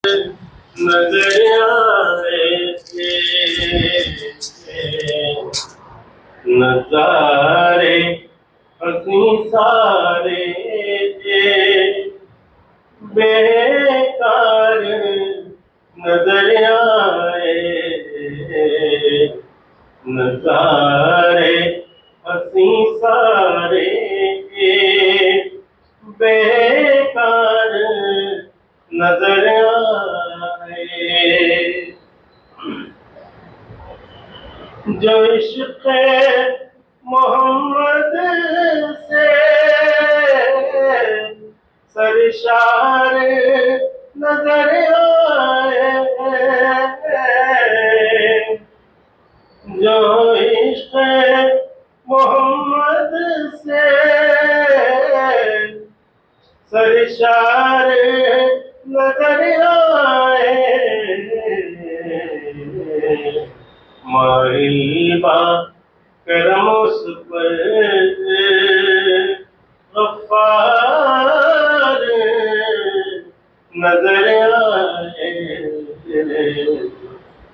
नजर आए नजारे हंसी सारे बेकार नजर आए नजारे हंसी सारे बेकार नजर आए। जो इश्क़ मोहम्मद से सरशार नजर आए, जो इश्क़ मोहम्मद से सरशार नजर आए, माहिबा करम उस पर गफ्फार नजर आए,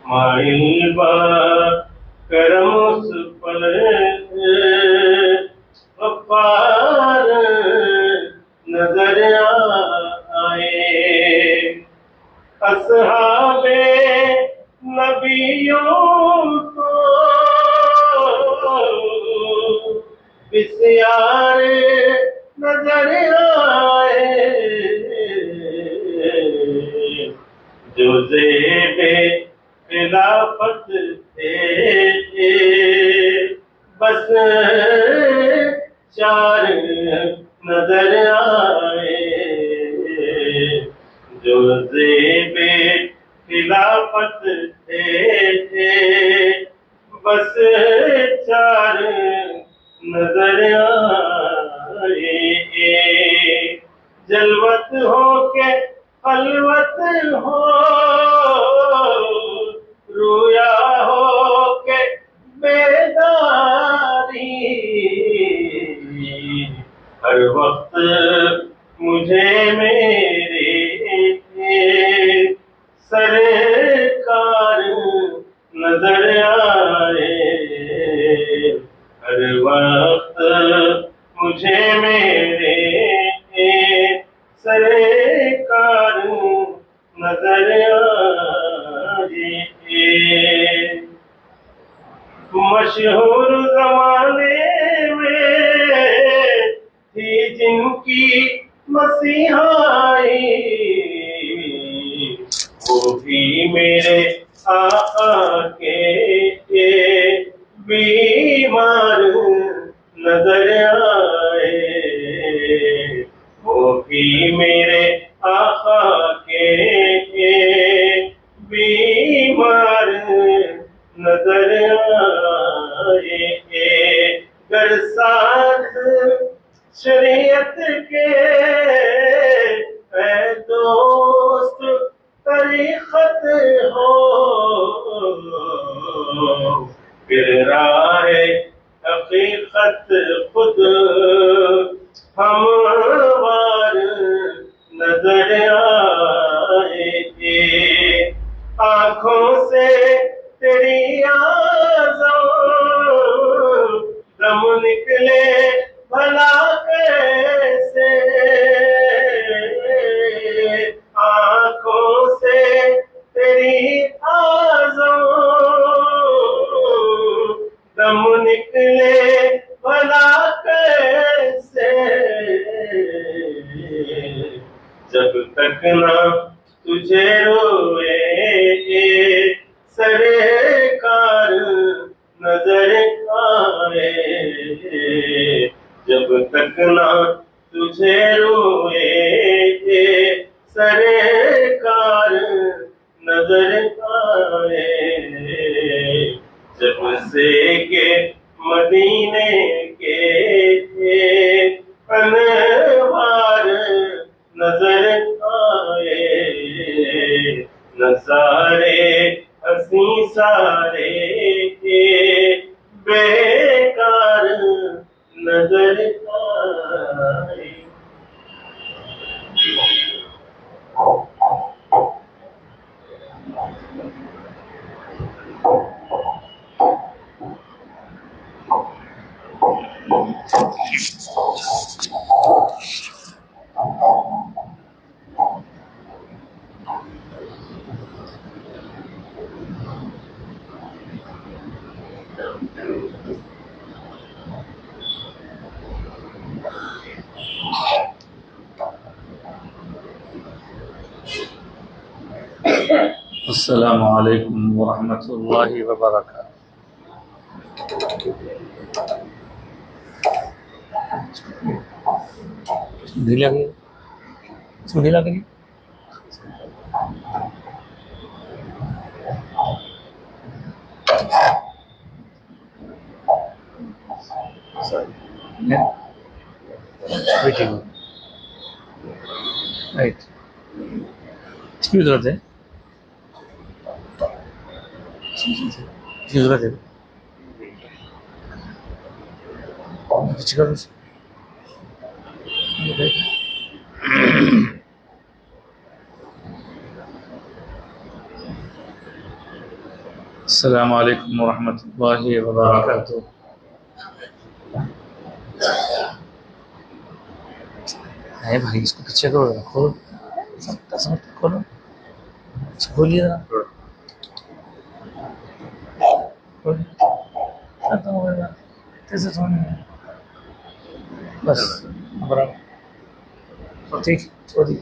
माहिबा करम उस पर गफ्फार नजर आए। असहाबे नबियों को बिस्यार नजर आए, जो ज़ेबे खिलाफत थे बस चार नजर आए, जो ज़ेबे खिलाफत थे बस चार नजर आए। जलवत हो के खलवत हो, रोया हो के बेदारी, हर वक्त मुझे मेरे सरकार नजर आए, हर वक्त मुझे मेरे सरकार नजर आए। मशहूर ज़माने में थी जिनकी मसीहाई, वो भी मेरे आका के बीमार नजर आए, वो भी मेरे आका के बीमार नजर आए। गर साथ शरीयत के ऐ दोस्त तरीक़त हो, फिर राहे हकीकत खुद हमवार नजर आए। आँखों से तेरी आज़म दम निकले भला कैसे, आँखों से तेरी आज़म दम निकले भला कैसे, जब तक ना तुझे रोए सरकार नजर आए, जब तक ना तुझे रोए सरकार नजर आए। जब से के मदीने के अनवार नजर आए, नज़ारे हंसी सारे बेकार नजर आए। अस्सलामु अलैकुम वरहमतुल्लाहि वबरकातुहू। ढीला करिए, इसको ढीला करिए। राइट, इसकी भी जरूरत है, इसकी जरूरत है। पीछे करो इसे। अस्सलामु अलैकुम वरहमतुल्लाहि वबरकातुहू। है भाई, इसको पीछे करो, खोलो, खोलो, खोलिए ना, खत्म हो गया, कैसे सोने बस बराबर, ठीक, छोड़िए।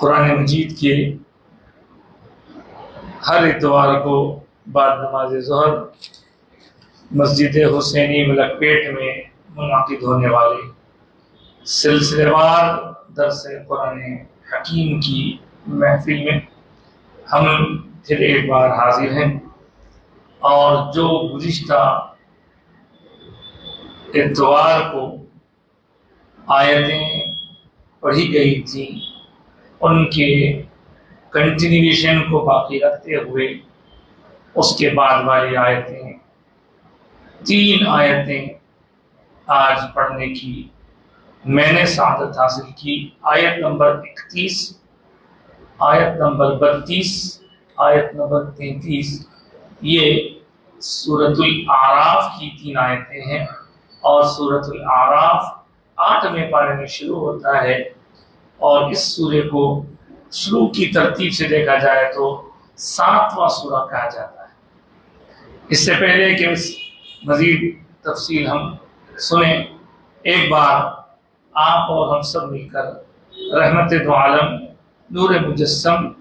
कुरान मजीद के हर इतवार को बाद नमाज ज़ोहर मस्जिद हुसैनी मलकपेट में मुनाकिद होने वाले सिलसिलेवार दर्स कुरान हकीम की महफिल में हम फिर एक बार हाजिर हैं और जो गुज़िश्ता इतवार को आयतें पढ़ी गई थी उनके कंटिन्यूएशन को बाकी रखते हुए उसके बाद वाली आयतें 3 आयतें आज पढ़ने की मैंने सादत हासिल की। आयत नंबर 31, आयत नंबर 32, आयत नंबर 33, ये सूरतुल आराफ की 3 आयतें हैं और सूरतुल आराफ 8वें पारे में शुरू होता है और इस सूरे को शुरू की तरतीब से देखा जाए तो 7वां सूरा कहा जाता है। इससे पहले कि इस मजीद तफसील हम सुने, एक बार आप और हम सब मिलकर रहमत दो आलम नूर मुजस्सम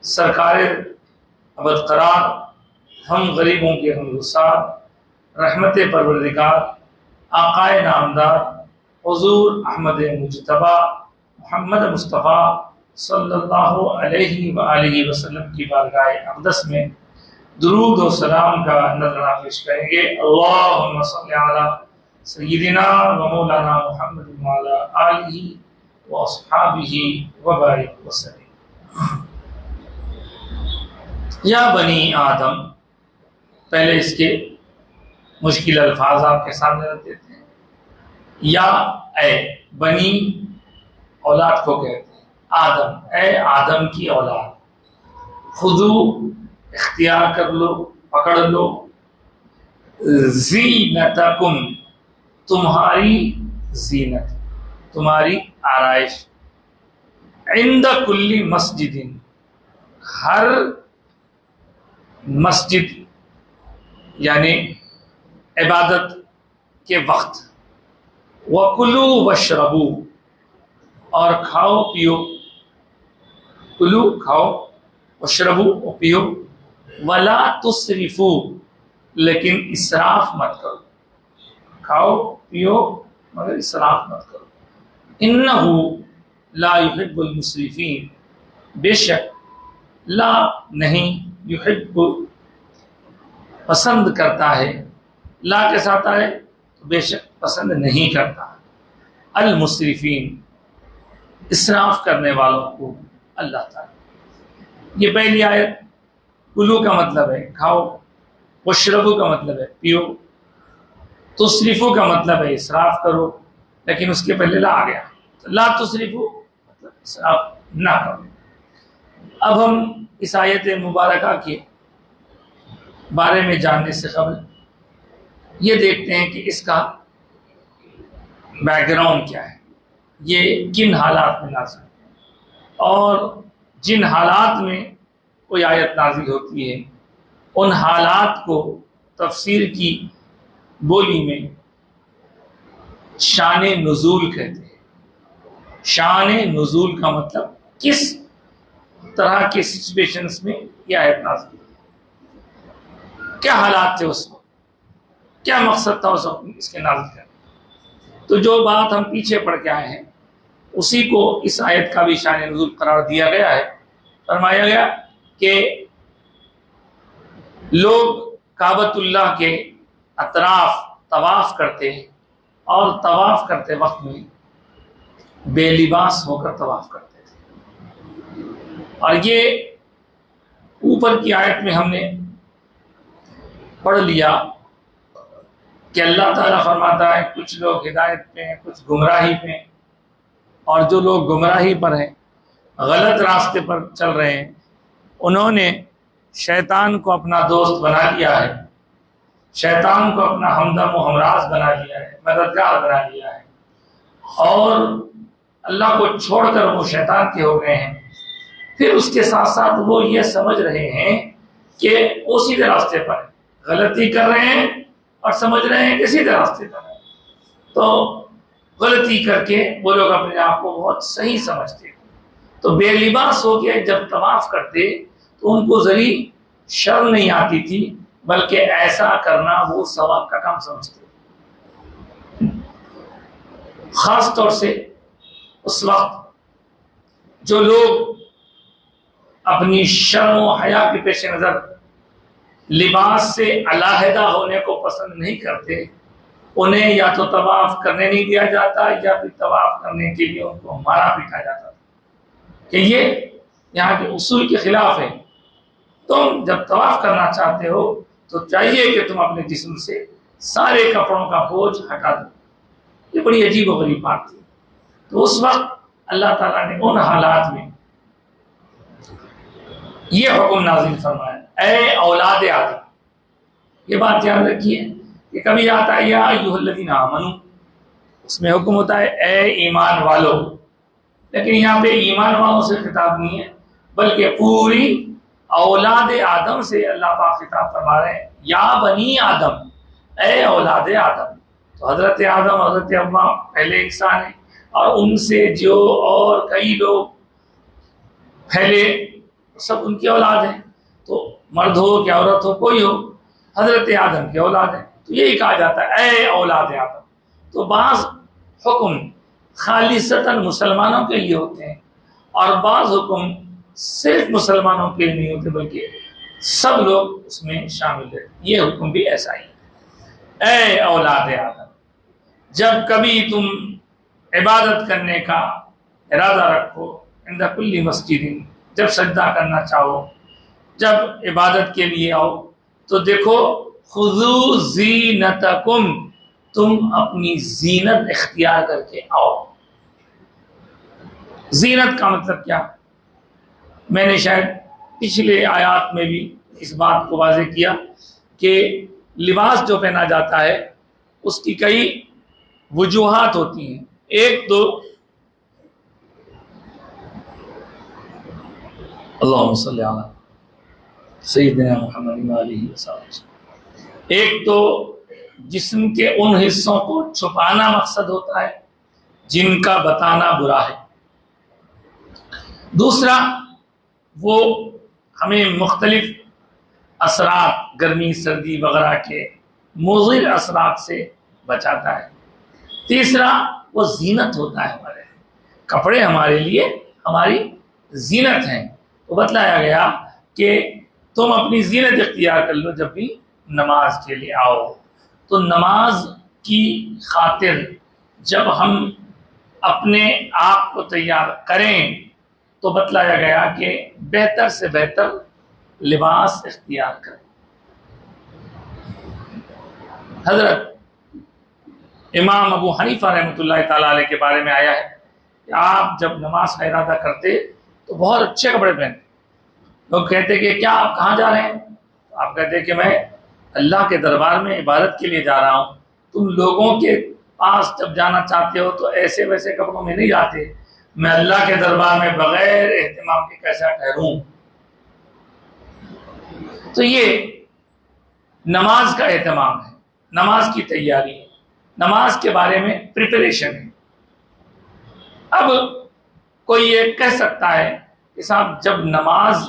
सरकार अबद करार हम गरीबों के हमगुसार रहमत परवरदिगार आकाए नामदार हुजूर अहमद मुजतबा मोहम्मद मुस्तफ़ा सल्लल्लाहु अलैहि वआलिहि वसल्लम की बारगाह अक़दस में दुरूद और सलाम का नज़राना पेश करेंगे। अल्लाहुम्मा सल्लि अला सय्यिदिना व मौलाना मुहम्मद व अला आलिहि व अस्हाबिहि व बारिक वसल्लम। या बनी आदम, पहले इसके मुश्किल अल्फाज आपके सामने रख देते हैं। या ए बनी औलाद को कहते हैं, आदम ए आदम की औलाद, खुदू इख्तियार कर लो, पकड़ लो, ज़ीनतकुम तुम्हारी ज़ीनत, तुम्हारी आराइश, इंद कुल्ली मस्जिदिन हर मस्जिद यानी इबादत के वक्त, वकुलू वशरबू और खाओ पियो, कुलू खाओ वशरबू पियो, वला तुसरिफू लेकिन इसराफ मत करो, खाओ पियो मगर इसराफ मत करो। इन्नहु ला युहिब्बुल मुसरिफीन, बेशक ला नहीं, युहिब्बु पसंद करता है, ला के साथ आए तो बेशक पसंद नहीं करता, अल मुसरिफीन इसराफ करने वालों को अल्लाह ताला। ये पहली आयत कुलू का मतलब है खाओ, वशरबू का मतलब है पियो, तुसरिफू का मतलब है इसराफ करो, लेकिन उसके पहले ला आ गया, तो ला तुसरिफू मतलब इसराफ ना करो। अब हम इस आयत मुबारका के बारे में जानने से कबल ये देखते हैं कि इसका बैकग्राउंड क्या है, ये किन हालात में नाज़िल है, और जिन हालात में कोई आयत नाजिल होती है उन हालात को तफसीर की बोली में शान नुज़ूल कहते हैं। शान नुज़ूल का मतलब किस तरह के सिचुएशंस में यह आयत नाजिल, क्या हालात थे उस वक्त, क्या मकसद था उस वक्त इसके नाजिल करने। तो जो बात हम पीछे पढ़ के आए हैं उसी को इस आयत का भी शान नुज़ूल करार दिया गया है। फरमाया गया कि लोग काबतुल्लाह के अतराफ तवाफ करते और तवाफ करते वक्त में बेलिबास होकर तवाफ करते थे। और ये ऊपर की आयत में हमने पढ़ लिया कि अल्लाह ताला फरमाता है कुछ लोग हिदायत पे हैं, कुछ गुमराही पे हैं, और जो लोग गुमराही पर हैं, गलत रास्ते पर चल रहे हैं, उन्होंने शैतान को अपना दोस्त बना लिया है, शैतान को अपना हमदम व हमराज बना लिया है, मददगार बना लिया है, और अल्लाह को छोड़कर वो शैतान के हो गए हैं। फिर उसके साथ साथ वो ये समझ रहे हैं कि वो सीधे रास्ते पर है, गलती कर रहे हैं और समझ रहे हैं कि सीधे रास्ते पर है। तो गलती करके वो लोग अपने आप को बहुत सही समझते हैं। तो बेलिबास होकर जब तवाफ करते तो उनको जरी शर्म नहीं आती थी, बल्कि ऐसा करना वो सवाब का काम समझते। खास तौर से उस वक्त जो लोग अपनी शर्म व हया के पेश नज़र लिबास से अलहदा होने को पसंद नहीं करते, उन्हें या तो तवाफ करने नहीं दिया जाता या फिर तवाफ करने के लिए उनको मारा पीटा जाता था कि ये यहाँ के उसूल के खिलाफ है। तुम जब तवाफ करना चाहते हो तो चाहिए कि तुम अपने जिस्म से सारे कपड़ों का बोझ हटा दो। ये बड़ी अजीब व गरीब बात थी। तो उस वक्त अल्लाह ताला ने उन हालात में ये हुक्म नाजिल फरमाया, ऐ औलाद आदम। ये बात याद रखिए कि कभी आता है या अय्युहल्लज़ीना आमनू, उसमें हुक्म होता है ऐ ईमान वालों, लेकिन यहाँ पे ईमान वालों से खिताब नहीं है, बल्कि पूरी औलाद आदम से अल्लाह पाक खिताब फरमा रहे हैं, या बनी आदम, ए औलाद आदम। तो हजरत आदम, हजरत अव्वा पहले इंसान है, और उनसे जो और कई लोग पहले सब उनकी औलाद है। तो मर्द हो क्या औरत हो, कोई हो, हजरत आदम की औलाद है। तो यही कहा जाता है ए औलाद आदम। तो बाज़ हुक्म खालिसतन मुसलमानों के लिए होते हैं और बाज़ हुक्म सिर्फ मुसलमानों के लिए नहीं होते, बल्कि सब लोग उसमें शामिल है। ये हुक्म भी ऐसा ही है। ए औलाद आदम, जब कभी तुम इबादत करने का इरादा रखो, इंदा कुल्ली मस्जिदिन, जब सजदा करना चाहो, जब इबादत के लिए आओ, तो देखो खुजू ज़ीनतकुम, तुम अपनी जीनत इख्तियार करके आओ। जीनत का मतलब क्या? मैंने शायद पिछले आयात में भी इस बात को वाज़ेह किया कि लिबास जो पहना जाता है उसकी कई वजूहात होती हैं। एक तो अल्लाहुम्मा सल्ली अला सय्यिदिना मुहम्मद व आलिहि वसल्लम, एक तो जिस्म के उन हिस्सों को छुपाना मकसद होता है जिनका बताना बुरा है। दूसरा, वो हमें मुख्तलिफ असरात, गर्मी सर्दी वगैरह के मुज़िर असरात से बचाता है। तीसरा, वो जीनत होता है, हमारे कपड़े हमारे लिए हमारी जीनत हैं। तो बतलाया गया कि तुम अपनी जीनत इख्तियार कर लो जब भी नमाज के लिए आओ। तो नमाज की खातिर जब हम अपने आप को तैयार करें तो बतलाया गया कि बेहतर से बेहतर लिबास इख्तियार करें। हजरत इमाम अबू हनीफा रहमतुल्लाह ताला अलैह के बारे में आया है कि आप जब नमाज का इरादा करते तो बहुत अच्छे कपड़े पहनते। लोग कहते कि क्या आप कहाँ जा रहे हैं? तो आप कहते कि मैं अल्लाह के दरबार में इबादत के लिए जा रहा हूँ। तुम लोगों के पास जब जाना चाहते हो तो ऐसे वैसे कपड़ों में नहीं जाते, मैं अल्लाह के दरबार में बगैर एहतिमाम के कैसा ठहरूं। तो ये नमाज का एहतमाम है, नमाज की तैयारी है, नमाज के बारे में प्रिपरेशन है। अब कोई ये कह सकता है कि साहब जब नमाज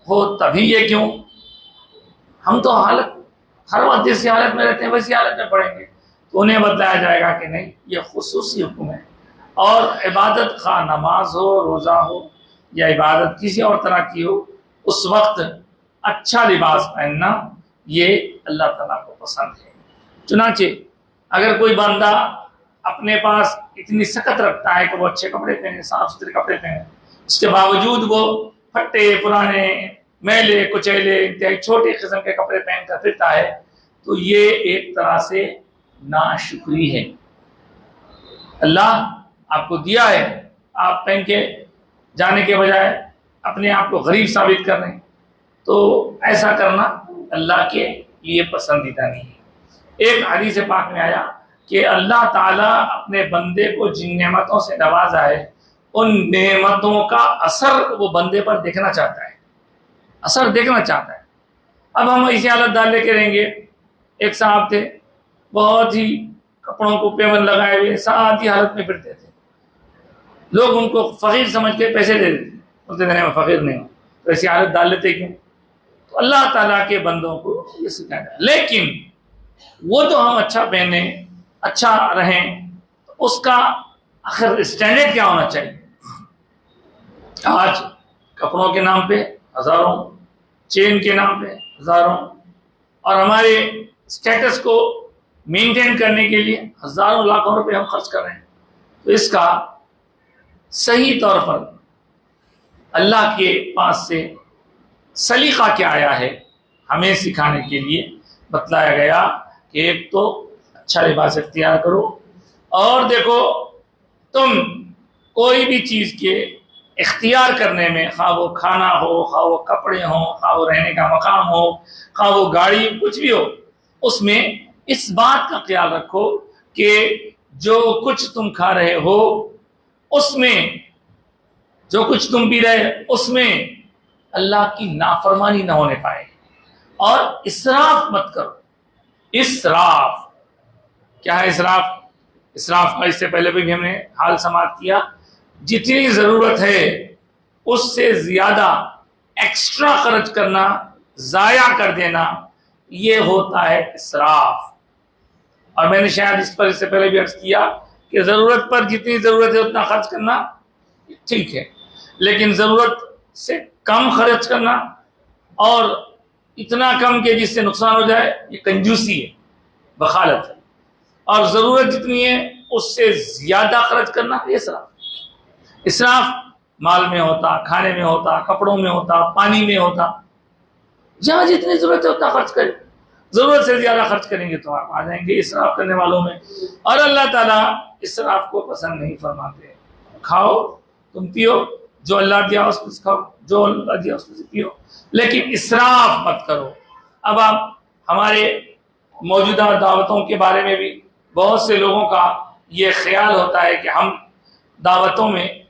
हो तभी ये क्यों? हम तो हालत हर वक्त जैसी हालत में रहते हैं वैसी हालत में पढ़ेंगे। तो उन्हें बताया जाएगा कि नहीं, ये खुसूसी हुक्म है। और इबादत खा नमाज हो, रोज़ा हो या इबादत किसी और तरह की हो, उस वक्त अच्छा लिबास पहनना ये अल्लाह ताला को पसंद है। चुनांचे अगर कोई बंदा अपने पास इतनी सकत रखता है कि वो अच्छे कपड़े पहने, साफ सुथरे कपड़े पहने, उसके बावजूद वो फटे पुराने मैले कुचैले इंतहाई छोटे किस्म के कपड़े पहनकर फिरता है, तो ये एक तरह से नाशुक्री है। अल्लाह आपको दिया है, आप पहन के जाने के बजाय अपने आप को गरीब साबित कर रहे हैं, तो ऐसा करना अल्लाह के लिए पसंदीदा नहीं है। एक हदीस पाक में आया कि अल्लाह ताला अपने बंदे को जिन नेमतों से नवाजा है, उन नेमतों का असर वो बंदे पर देखना चाहता है, असर देखना चाहता है। अब हम इसी हालत डाल लेके रहेंगे। एक साहब थे, बहुत ही कपड़ों को पेवन लगाए हुए सादी हालत में फिरते थे। लोग उनको फकीर समझ के पैसे दे देते, बोलते थे मैं फकीर नहीं हूँ। तो ऐसी हालत डाल लेते क्यों? तो अल्लाह ताला के बंदों को ये सिखाया जाए। लेकिन वो तो हम अच्छा पहने, अच्छा रहें, तो उसका आखिर स्टैंडर्ड क्या होना चाहिए? आज कपड़ों के नाम पे हजारों, चेन के नाम पे हजारों, और हमारे स्टेटस को मेंटेन करने के लिए हजारों लाखों रुपए हम खर्च कर रहे हैं। तो इसका सही तौर पर अल्लाह के पास से सलीका क्या आया है हमें सिखाने के लिए बतलाया गया कि एक तो अच्छा लिबास इख्तियार करो, और देखो तुम कोई भी चीज़ के इख्तियार करने में, खा वो खाना हो, खा वो कपड़े हो, खा वो रहने का मकाम हो, खा वो गाड़ी, कुछ भी हो, उसमें इस बात का ख्याल रखो कि जो कुछ तुम खा रहे हो उसमें, जो कुछ तुम पी रहे उसमें अल्लाह की नाफरमानी ना होने पाए। और इसराफ मत करो। इसराफ क्या है? इसराफ, इसराफ का इससे पहले भी हमने हाल समाप्त किया। जितनी जरूरत है उससे ज्यादा एक्स्ट्रा खर्च करना, जाया कर देना, ये होता है इसराफ। और मैंने शायद इस पर इससे पहले भी अर्ज किया कि जरूरत पर जितनी जरूरत है उतना खर्च करना ठीक है, लेकिन जरूरत से कम खर्च करना और इतना कम कि जिससे नुकसान हो जाए, ये कंजूसी है, बखालत है। और जरूरत जितनी है उससे ज्यादा खर्च करना, ये इसराफ। इसराफ माल में होता, खाने में होता, कपड़ों में होता, पानी में होता। जहां जितनी जरूरत है उतना खर्च करें। जरूरत से ज्यादा खर्च करेंगे तो आप आ जाएंगे इसराफ करने वालों में। और अल्लाह ताला इसराफ को पसंद नहीं फरमाते। खाओ, तुम पियो, जो अल्लाह दिया उसमें से खाओ, जो अल्लाह दिया उसमें से पियो, लेकिन इसराफ मत करो। अब आप हमारे मौजूदा दावतों के बारे में भी बहुत से लोगों का ये ख्याल होता है कि हम दावतों में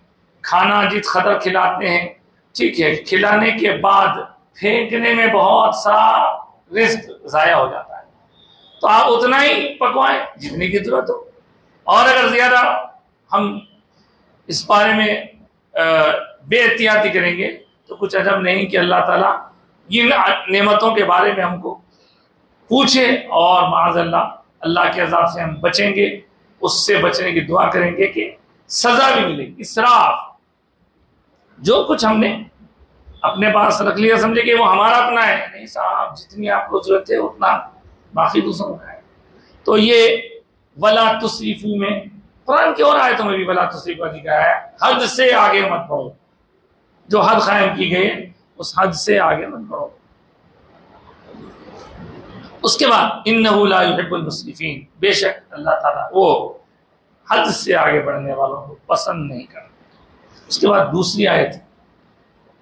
खाना जिस कदर खिलाते हैं, ठीक है, खिलाने के बाद फेंकने में बहुत सा रिस्क ज़ाया हो जाता है, तो आप उतना ही पकवाएं जितनी की जरूरत हो। और अगर ज़्यादा हम इस बारे में बेएहतियाती करेंगे तो कुछ अजब नहीं कि अल्लाह ताला इन नेमतों के बारे में हमको पूछे और माज़अल्लाह अल्लाह के अज़ाब से हम बचेंगे, उससे बचने की दुआ करेंगे कि सजा भी मिलेगी। इसराफ, जो कुछ हमने अपने पास रख लिया समझे कि वो हमारा अपना है, नहीं साहब, जितनी आपको जरूरत है उतना बाकी दूसरों का है। तो ये वला तुस्रिफू में, कुरान की और आयतों में भी वला तुस्रिफू लिखा है, हद से आगे मत बढ़ो। जो हद कायम की गई है उस हद से आगे मत बढ़ो। उसके बाद इन्नहु ला युहिब्बुल मुस्रिफीन, बेशक अल्लाह ताला वो हद से आगे बढ़ने वालों को पसंद नहीं करता। उसके बाद दूसरी आयत,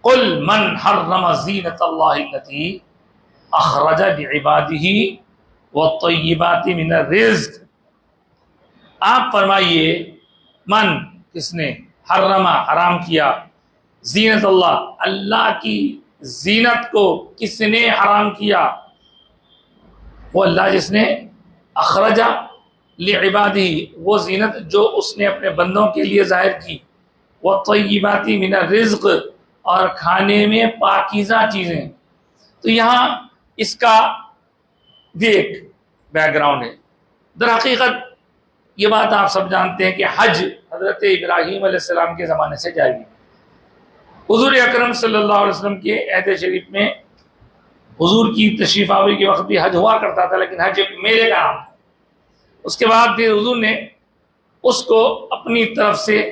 कुल मन हर्रम ज़ीनतल्लाहि लती अखरज लिइबादिही वत्तय्यिबाति मिनर रिज़्क़। आप फरमाइए, मन किसने, हर्रमा हराम किया, ज़ीनतल्लाह अल्लाह की जीनत को किसने हराम किया, वो अल्लाह जिसने अखरजा लिइबादिही, वो जीनत जो उसने अपने बंदों के लिए जाहिर की, वत्तय्यिबाति मिनर रिज़्क़, और खाने में पाकीज़ा चीज़ें। तो यहाँ इसका भी एक बैकग्राउंड है। दर हकीकत ये बात आप सब जानते हैं कि हज हज़रत इब्राहीम अलैहिस्सलाम के ज़माने से जारी है। हुज़ूर अकरम सल्लल्लाहु अलैहि वसल्लम के अहद शरीफ में हुज़ूर की तशरीफ़ आवर के वक्त भी हज हुआ करता था, लेकिन हज एक मेले का नाम था। उसके बाद फिर हुज़ूर ने उसको अपनी तरफ से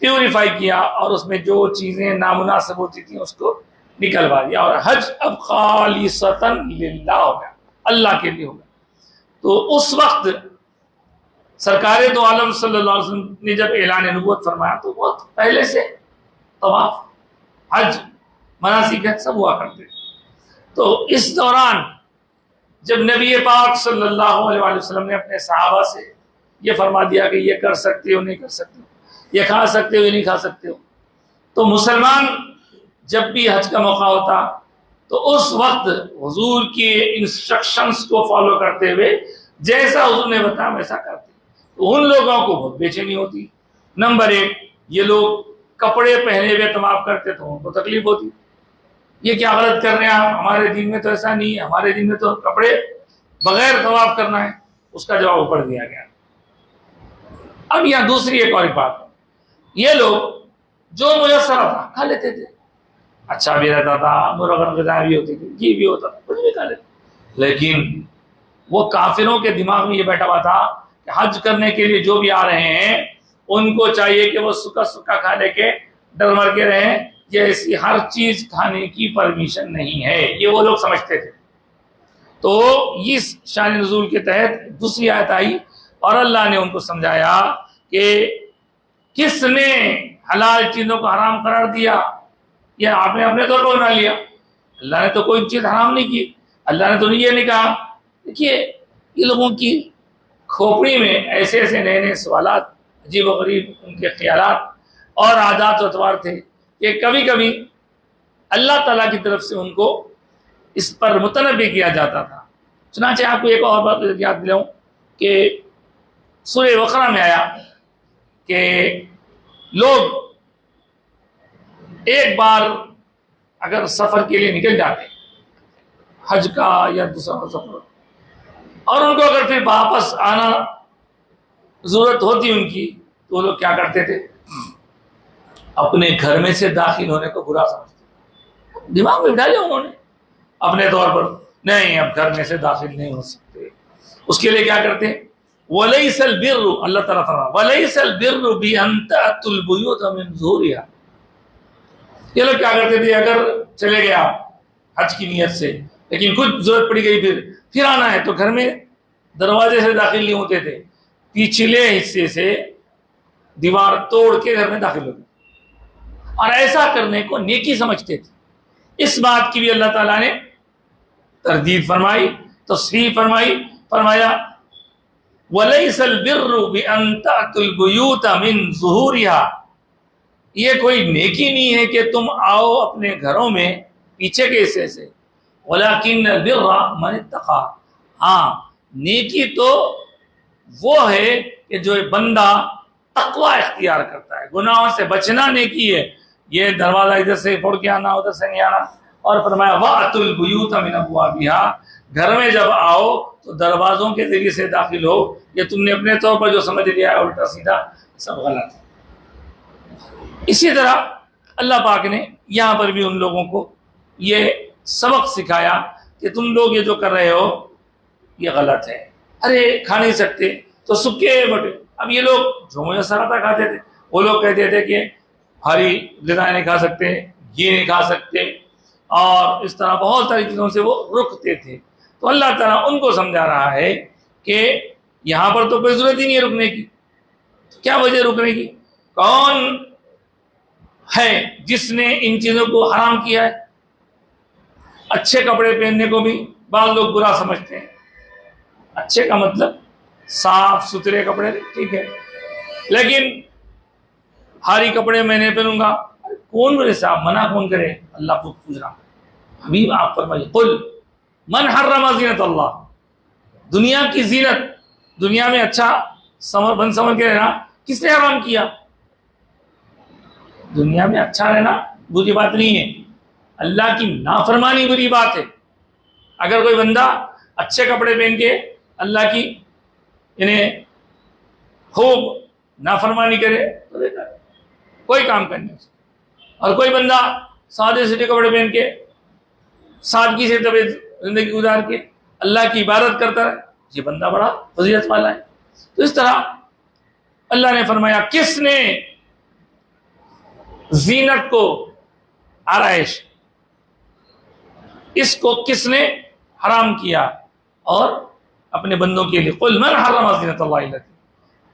प्योरीफाई किया और उसमें जो चीज़ें नामुनासिब होती थी उसको निकलवा दिया, और हज अब खालिसतन लिल्लाह हो गया, अल्लाह के लिए हो गया। तो उस वक्त सरकारे दो आलम सल्लल्लाहु अलैहि वसल्लम ने जब ऐलान नबूवत फरमाया तो बहुत पहले से तवाफ, हज, मनासिक सब हुआ करते। तो इस दौरान जब नबी पाक सल्लल्लाहु अलैहि वसल्लम ने अपने सहाबा से ये फरमा दिया कि ये कर सकते हो, नहीं कर सकते हो, ये खा सकते हो, ये नहीं खा सकते हो, तो मुसलमान जब भी हज का मौका होता तो उस वक्त हुजूर के इंस्ट्रक्शंस को फॉलो करते हुए जैसा हुजूर ने बताया वैसा करते। तो उन लोगों को बहुत बेचैनी होती। नंबर एक, ये लोग कपड़े पहने हुए तवाफ करते तो उनको तकलीफ होती, ये क्या गलत कर रहे हैं आप, हमारे दिन में तो ऐसा नहीं है, हमारे दिन में तो कपड़े बगैर तवाफ करना है। उसका जवाब ऊपर दिया गया। अब यहाँ दूसरी एक और बात, ये लोग जो मुयस्सर था खा लेते थे, अच्छा भी रहता था, मुरगन ग़िज़ा भी होती थी, घी भी होता था, कुछ भी खा लेते, लेकिन वो काफिरों के दिमाग में ये बैठा हुआ था कि हज करने के लिए जो भी आ रहे हैं उनको चाहिए कि वो सूखा सूखा खा लेके डर मर के रहें, ये ऐसी हर चीज खाने की परमिशन नहीं है, ये वो लोग समझते थे। तो इस शान नुज़ूल के तहत दूसरी आयत आई और अल्लाह ने उनको समझाया कि किसने हलाल चीजों को हराम करार दिया, ये आपने अपने तौर पर बना लिया। अल्लाह ने तो कोई चीज हराम नहीं की, अल्लाह ने तो ये नहीं कहा। देखिए, ये लोगों की खोपड़ी में ऐसे ऐसे नए नए सवालात, अजीब गरीब उनके ख्यालात और आदात अतवार थे कि कभी कभी अल्लाह ताला की तरफ से उनको इस पर मुतनबी किया जाता था। चुनांचे आपको एक और बात याद दिलाऊं कि सूरह बकरा में आया कि लोग एक बार अगर सफर के लिए निकल जाते, हज का या दूसरा सफर, और उनको अगर फिर वापस आना जरूरत होती उनकी, तो वो लोग क्या करते थे, अपने घर में से दाखिल होने को बुरा समझते। दिमाग में बिठा लिया उन्होंने अपने तौर पर, नहीं अब घर में से दाखिल नहीं हो सकते। उसके लिए क्या करते हैं, वलैसल बिर्रु, अल्लाह ताला फरमा वलैसल बिर्रु बिअन तअतुल बुयूत मिन ज़ुहूरिहा। ये लोग क्या करते थे, अगर चले गए आप हज की नियत से, लेकिन कुछ जरूरत पड़ी गई, फिर आना है, तो घर में दरवाजे से दाखिल नहीं होते थे, पिछले हिस्से से दीवार तोड़ के घर में दाखिल होते, और ऐसा करने को नेकी समझते थे। इस बात की भी अल्लाह ताला ने तरदीद फरमाई, तस्रीह फरमाई, फरमाया वलैसल बिर्रु बिअन तअतुल बुयूत मिन ज़ुहूरिहा। ये कोई नेकी नहीं है कि तुम आओ अपने घरों में पीछे के हिस्से से, वलाकिन्नल बिर्रा मन इत्तक़ा। हाँ, नेकी तो वो है कि जो बंदा तक़वा इख्तियार करता है, गुनाहों से बचना नेकी है। ये दरवाजा इधर से फोड़ के आना, उधर से नहीं आना। और फरमाया वअतुल बुयूत मिन अब्वाबिहा, घर में जब आओ तो दरवाजों के जरिए से दाखिल हो। ये तुमने अपने तौर पर जो समझ लिया है उल्टा सीधा, सब गलत है। इसी तरह अल्लाह पाक ने यहाँ पर भी उन लोगों को ये सबक सिखाया कि तुम लोग ये जो कर रहे हो ये गलत है। अरे खा नहीं सकते तो सूखे बटे, अब ये लोग जो मुझे सराता खाते थे, वो लोग कहते थे कि हरी ग़िज़ाएं नहीं खा सकते, ये नहीं खा सकते, और इस तरह बहुत सारी चीज़ों से वो रुकते थे। तो अल्लाह ताला उनको समझा रहा है कि यहाँ पर तो कोई ज़रूरत ही नहीं है रुकने की। तो क्या वजह रुकने की? कौन है जिसने इन चीज़ों को हराम किया है? अच्छे कपड़े पहनने को भी बाद लोग बुरा समझते हैं। अच्छे का मतलब साफ सुथरे कपड़े, ठीक है, लेकिन भारी कपड़े मैं नहीं पहनूंगा, कौन बोले साहब, मना कौन करे? अल्लाह को पूछ रहा। हबीब आप फरमाइए, कुल मन हर्रमा ज़ीनत अल्लाह, दुनिया की जीनत, दुनिया में अच्छा बन समझ के रहना किसने हराम किया? दुनिया में अच्छा रहना बुरी बात नहीं है, अल्लाह की नाफरमानी बुरी बात है। अगर कोई बंदा अच्छे कपड़े पहन के अल्लाह की इन्हें खूब नाफरमानी करे तो बेकार, कोई काम करने से। और कोई बंदा सादे सीधे कपड़े पहन के सादगी से जिंदगी गुजार के अल्लाह की इबादत करता है, ये बंदा बड़ा फजीलत वाला है। तो इस तरह अल्लाह ने फरमाया, किसने जीनत को, आराइश, इसको किसने हराम किया और अपने बंदों के लिए, कुल मन हर्रमा ज़ीनतल्लाहि अल्लती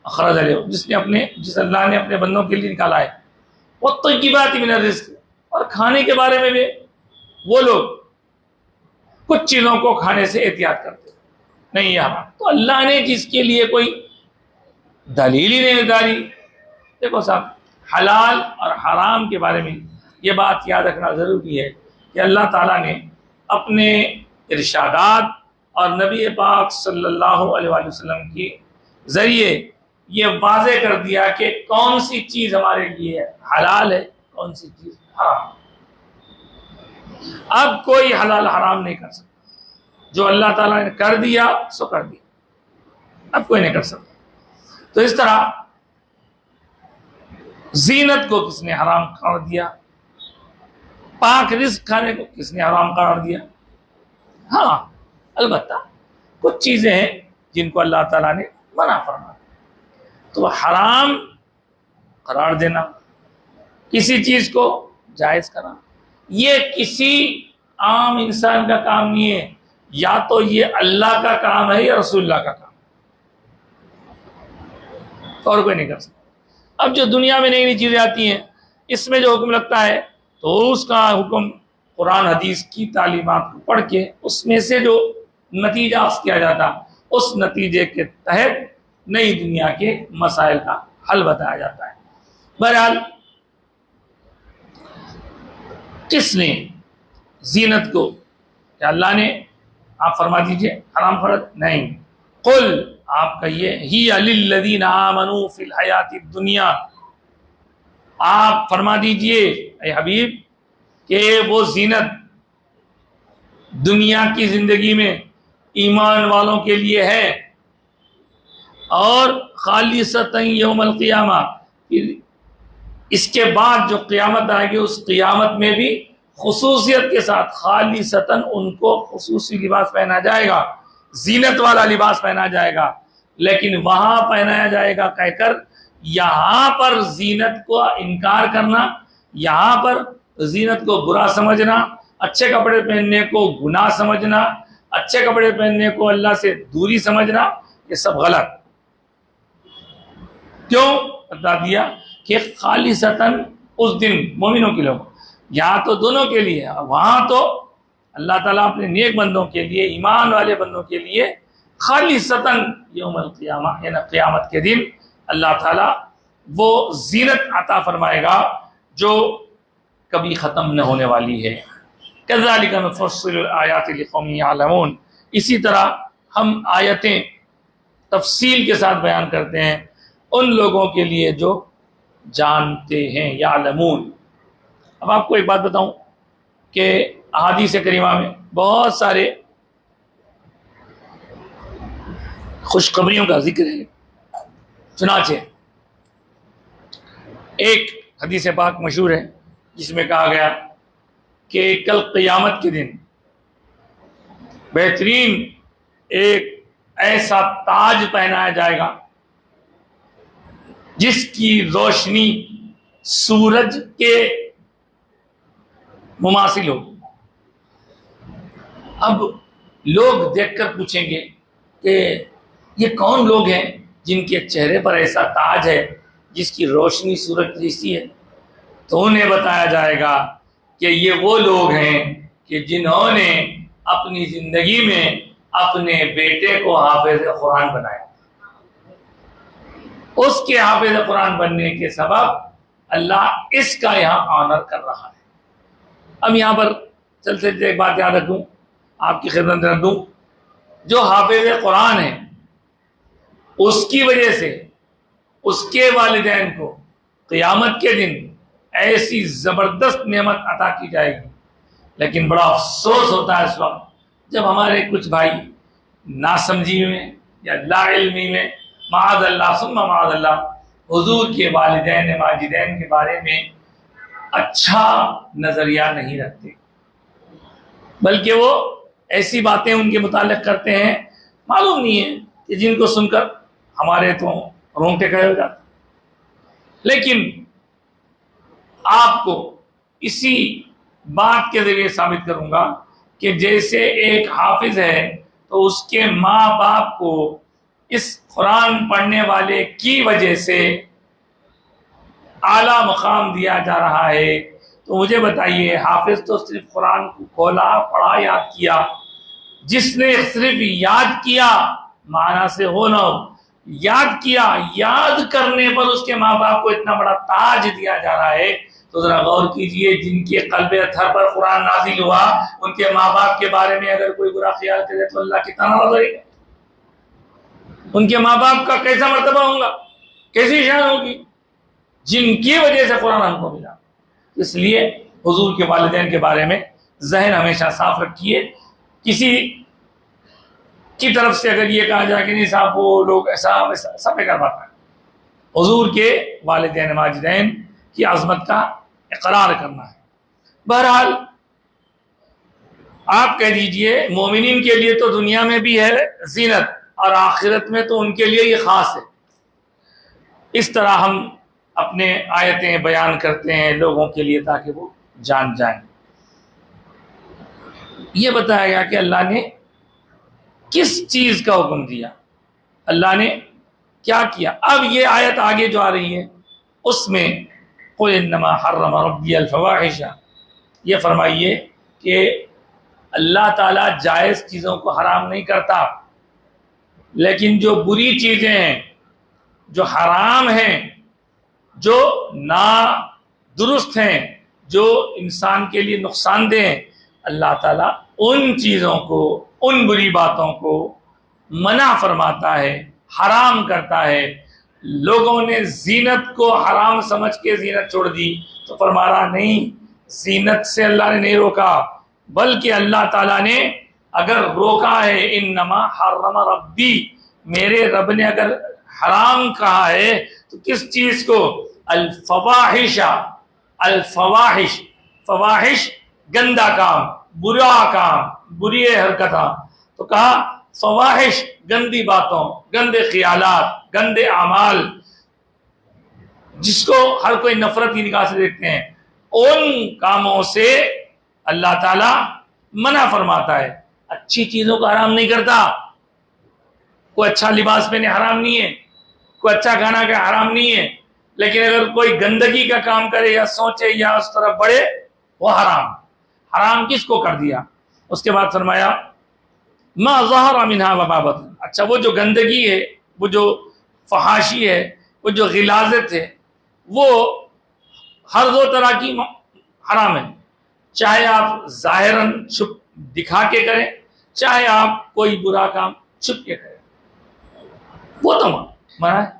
अखरज अलैहिम, जिस अल्लाह ने अपने बंदों के लिए निकाला है, वत्तय्यिबाति मिनर रिज़्क़, और खाने के बारे में भी वो लोग कुछ चीज़ों को खाने से एहतियात करते नहीं यार। तो अल्लाह ने जिसके लिए कोई दलील ही नहीं उतारी। देखो साहब, हलाल और हराम के बारे में ये बात याद रखना ज़रूरी है कि अल्लाह ताला ने अपने इरशादात और नबी पाक सल्लल्लाहु अलैहि वसल्लम के ज़रिए ये वाज़े कर दिया कि कौन सी चीज़ हमारे लिए हलाल है, कौन सी चीज़ हराम। अब कोई हलाल हराम नहीं कर सकता, जो अल्लाह ताला ने कर दिया सो कर दिया, अब कोई नहीं कर सकता। तो इस तरह जीनत को किसने हराम करार दिया, पाक रिज़्क़ खाने को किसने हराम करार दिया? हाँ, अलबत्ता कुछ चीज़ें हैं जिनको अल्लाह ताला ने मना फरमाया। तो हराम करार देना, किसी चीज़ को जायज़ करना, ये किसी आम इंसान का काम नहीं है, या तो ये अल्लाह का काम है या रसूलुल्लाह का काम, और कोई नहीं कर सकता। अब जो दुनिया में नई नई चीज़ें आती हैं, इसमें जो हुक्म लगता है तो उसका हुक्म कुरान हदीस की तालीमात को पढ़ के उसमें से जो नतीजा किया जाता, उस नतीजे के तहत नई दुनिया के मसाइल का हल बताया जाता है। बहरहाल किसने जीनत को, क्या अल्लाह ने? आप फरमा दीजिए हराम फर्ज नहीं। कुल, आप कहिए, ही लिल्लज़ीना आमनू फिल हयाति दुनिया, आप फरमा दीजिए ऐ हबीब कि वो जीनत दुनिया की जिंदगी में ईमान वालों के लिए है, और खालिसतन यौमल क़ियामा, इसके बाद जो क़ियामत आएगी उस क़ियामत में भी खुसूसियत के साथ खालिसतन उनको खुसूसी लिबास पहना जाएगा, जीनत वाला लिबास पहना जाएगा। लेकिन वहां पहनाया जाएगा कहकर यहां पर जीनत को इनकार करना, यहां पर जीनत को बुरा समझना, अच्छे कपड़े पहनने को गुनाह समझना, अच्छे कपड़े पहनने को अल्लाह से दूरी समझना, ये सब गलत। क्यों? बता दिया कि खालिसतन उस दिन मोमिनों के लोग, यहाँ तो दोनों के लिए, वहां तो अल्लाह ताला अपने नेक बंदों के लिए, ईमान वाले बंदों के लिए खालिसतन यौमल क़ियामा, यानी क़ियामत के दिन अल्लाह ताला वो जीनत अता फरमाएगा जो कभी ख़त्म न होने वाली है। कज़ालिका नुफ़स्सिलुल आयाति लिक़ौमिन यअलमून, इसी तरह हम आयतें तफसील के साथ बयान करते हैं उन लोगों के लिए जो जानते हैं, यअलमून। अब आपको एक बात बताऊं कि अहादीस करीमा में बहुत सारे खुशखबरियों का जिक्र है। चुनाचे एक हदीस पाक मशहूर है जिसमें कहा गया कि कल क़ियामत के दिन बेहतरीन एक ऐसा ताज पहनाया जाएगा जिसकी रोशनी सूरज के मुमासिल हो। अब लोग देखकर पूछेंगे कि ये कौन लोग हैं जिनके चेहरे पर ऐसा ताज है जिसकी रोशनी सूरज जैसी है? तो उन्हें बताया जाएगा कि ये वो लोग हैं कि जिन्होंने अपनी जिंदगी में अपने बेटे को हाफिज कुरान बनाया। उसके हाफिज कुरान बनने के सबब अल्लाह इसका यहाँ ऑनर कर रहा है। अब यहाँ पर चलते एक बात याद रखूं, आपकी खिदमत रख दूं, जो हाफिज कुरान है उसकी वजह से उसके वालिदैन को क़ियामत के दिन ऐसी ज़बरदस्त नेमत अता की जाएगी। लेकिन बड़ा अफसोस होता है इस वक्त जब हमारे कुछ भाई नासमझी में या लाइल्मी में माअज़ल्लाह सुम्मा माअज़ल्लाह हुजूर के वालिदैन माजिदैन के बारे में अच्छा नज़रिया नहीं रखते, बल्कि वो ऐसी बातें उनके मुताल्लिक़ करते हैं मालूम नहीं है कि जिनको सुनकर हमारे तो रोंगटे खड़े हो जाते। लेकिन आपको इसी बात के जरिए साबित करूंगा कि जैसे एक हाफिज है तो उसके माँ बाप को इस कुरान पढ़ने वाले की वजह से आला मकाम दिया जा रहा है, तो मुझे बताइए हाफिज तो सिर्फ कुरान को खोला, पढ़ा, याद किया। जिसने सिर्फ याद किया, माना से हो ना हो, याद किया, याद करने पर उसके माँ बाप को इतना बड़ा ताज दिया जा रहा है, तो जरा गौर कीजिए जिनके कल्बे अथर पर कुरान नाजिल हुआ उनके माँ बाप के बारे में अगर कोई बुरा ख्याल करे तो अल्लाह कितना नाराज होगा, उनके माँ बाप का कैसा मर्तबा होगा, कैसी शान होगी जिनकी वजह से कुरान हमको मिला। इसलिए हुजूर के वालिदैन के बारे में जहन हमेशा साफ रखिए। किसी की तरफ से अगर ये कहा जाए कि नहीं साहब वो लोग ऐसा वैसा, सब बेकार बात है। हुजूर के वालिदैन माजिदैन की अजमत का इकरार करना है। बहरहाल आप कह दीजिए मोमिनीन के लिए तो दुनिया में भी है जीनत और आखिरत में तो उनके लिए ये खास है। इस तरह हम अपने आयतें बयान करते हैं लोगों के लिए ताकि वो जान जाएं। ये बताया गया कि अल्लाह ने किस चीज का हुक्म दिया, अल्लाह ने क्या किया। अब ये आयत आगे जो आ रही है उसमें क़ुल इन्नमा हर्रम रब्बी अल फ़वाहिशा, ये फरमाइए कि अल्लाह ताला जायज़ चीज़ों को हराम नहीं करता, लेकिन जो बुरी चीज़ें हैं, जो हराम हैं, जो ना दुरुस्त हैं, जो इंसान के लिए नुकसानदेह हैं, अल्लाह ताला उन चीज़ों को, उन बुरी बातों को मना फरमाता है, हराम करता है। लोगों ने जीनत को हराम समझ के जीनत छोड़ दी, तो फरमा रहा नहीं, जीनत से अल्लाह ने नहीं रोका, बल्कि अल्लाह ताला ने अगर रोका है, इन्नमा हर्रम रब्बी, मेरे रब ने अगर हराम कहा है तो किस चीज को? अल फवाहिशा, अल फवाहिश, फवाहिश गंदा काम, बुरा काम, बुरी हरकत। तो कहा फवाहिश गंदी बातों, गंदे ख्यालात, गंदे अमाल, जिसको हर कोई नफरत की निगाह से देखते हैं, उन कामों से अल्लाह ताला मना फरमाता है। अच्छी चीजों को हराम नहीं करता। कोई अच्छा लिबास पहने हराम नहीं है, कोई अच्छा खाना का हराम नहीं है, लेकिन अगर कोई गंदगी का काम करे या सोचे या उस तरफ बढ़े, वो हराम। हराम किसको कर दिया? उसके बाद फरमाया मा ज़हरा मिन्हा व मा बतन। अच्छा, वो जो गंदगी है, वो जो फहाशी है, वो जो गिलाजत है, वो हर दो तरह की हराम है। चाहे आप जाहिरन छुप दिखा के करें, चाहे आप कोई बुरा काम छुप के करें, वो तो मना है,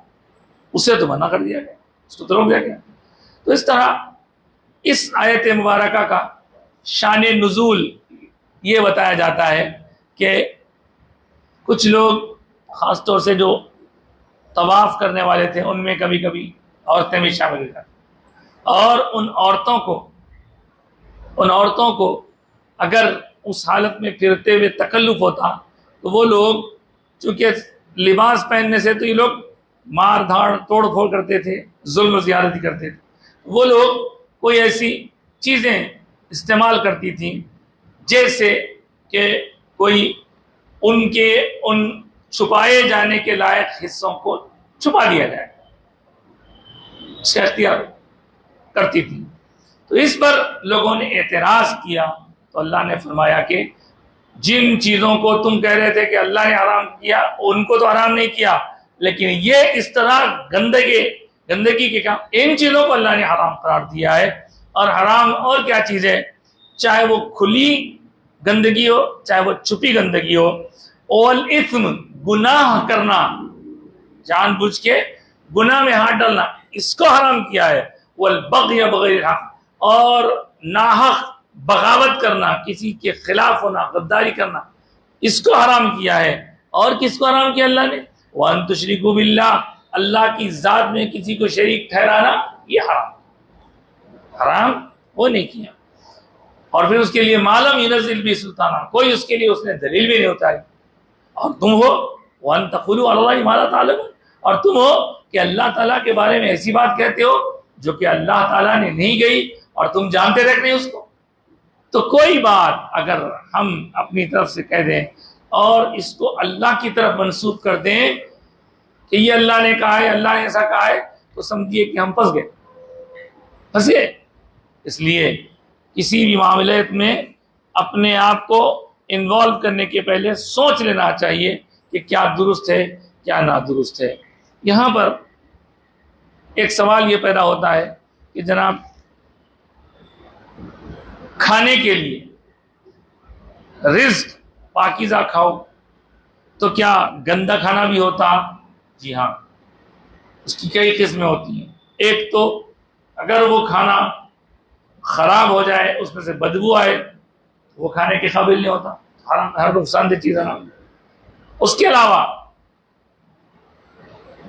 उसे तो मना कर दिया गया, उसको तो रोक दिया गया। तो इस तरह इस आयत मुबारक का शान नुज़ूल ये बताया जाता है कि कुछ लोग, ख़ास तौर से जो तवाफ़ करने वाले थे, उनमें कभी कभी औरतें भी शामिल हो जाती, और उन औरतों को अगर उस हालत में फिरते हुए तकल्लुफ होता, तो वो लोग, चूँकि लिबास पहनने से तो ये लोग मार धाड़ तोड़ फोड़ करते थे, जुल्म ज़्यादती करते थे, वो लोग कोई ऐसी चीज़ें इस्तेमाल करती थी जैसे कि कोई उनके उन छुपाए जाने के लायक हिस्सों को छुपा दिया जाए, इसका इख्तियार करती थी। तो इस पर लोगों ने एतराज़ किया, तो अल्लाह ने फरमाया कि जिन चीज़ों को तुम कह रहे थे कि अल्लाह ने हराम किया, उनको तो हराम नहीं किया, लेकिन ये इस तरह गंदगी के काम, इन चीज़ों को अल्लाह ने हराम करार दिया है। और हराम और क्या चीज़ है? चाहे वो खुली गंदगी हो, चाहे वो छुपी गंदगी हो। ओल इस्म, गुनाह करना, जानबूझ के गुनाह में हाथ डालना, इसको हराम किया है। वल बग़य बग़ैर हक़, और नाहक बगावत करना, किसी के खिलाफ होना, गद्दारी करना, इसको हराम किया है। और किसको हराम किया अल्लाह ने? व अन तुशरिकू बिल्लाह, अल्लाह की ज़ात में किसी को शरीक ठहराना, ये हराम वो नहीं किया। और फिर उसके लिए मालम युनज़्ज़िल बिही सुल्ताना, कोई उसके लिए उसने दलील भी नहीं उतारी। और तुम हो व अन तक़ूलू अलल्लाहि मा ला तालमून, और तुम हो कि अल्लाह ताला के बारे में ऐसी बात कहते हो जो कि अल्लाह ताला ने नहीं कही, और तुम जानते रख नहीं उसको। तो कोई बात अगर हम अपनी तरफ से कह दें और इसको अल्लाह की तरफ मंसूब कर दें कि ये अल्लाह ने कहा है, अल्लाह ने ऐसा कहा है, तो समझिए कि हम फंस गए। इसलिए किसी भी मामले में अपने आप को इन्वॉल्व करने के पहले सोच लेना चाहिए कि क्या दुरुस्त है, क्या नादुरुस्त है। यहाँ पर एक सवाल ये पैदा होता है कि जनाब, खाने के लिए रिज़्क़ पाकीज़ा खाओ, तो क्या गंदा खाना भी होता? जी हाँ, उसकी कई किस्में होती हैं। एक तो अगर वो खाना ख़राब हो जाए, उसमें से बदबू आए, वो खाने के काबिल नहीं होता, हर नुकसानदेह चीज़ है ना। उसके अलावा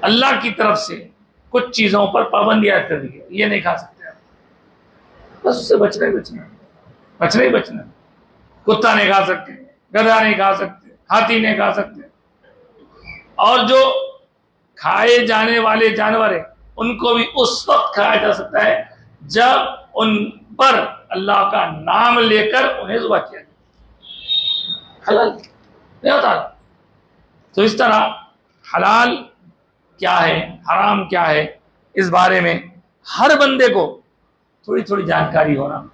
अल्लाह की तरफ से कुछ चीज़ों पर पाबंदी आयद कर दी है, ये नहीं खा सकते आप, बस उससे बचना ही बचना। कुत्ता नहीं खा सकते, गधा नहीं खा सकते, हाथी नहीं खा सकते। और जो खाए जाने वाले जानवर हैं, उनको भी उस वक्त खाया जा सकता है जब उन पर अल्लाह का नाम लेकर उन्हें ज़ुबह किया जाए, हलाल नहीं होता। तो इस तरह हलाल क्या है, हराम क्या है, इस बारे में हर बंदे को थोड़ी थोड़ी जानकारी होना।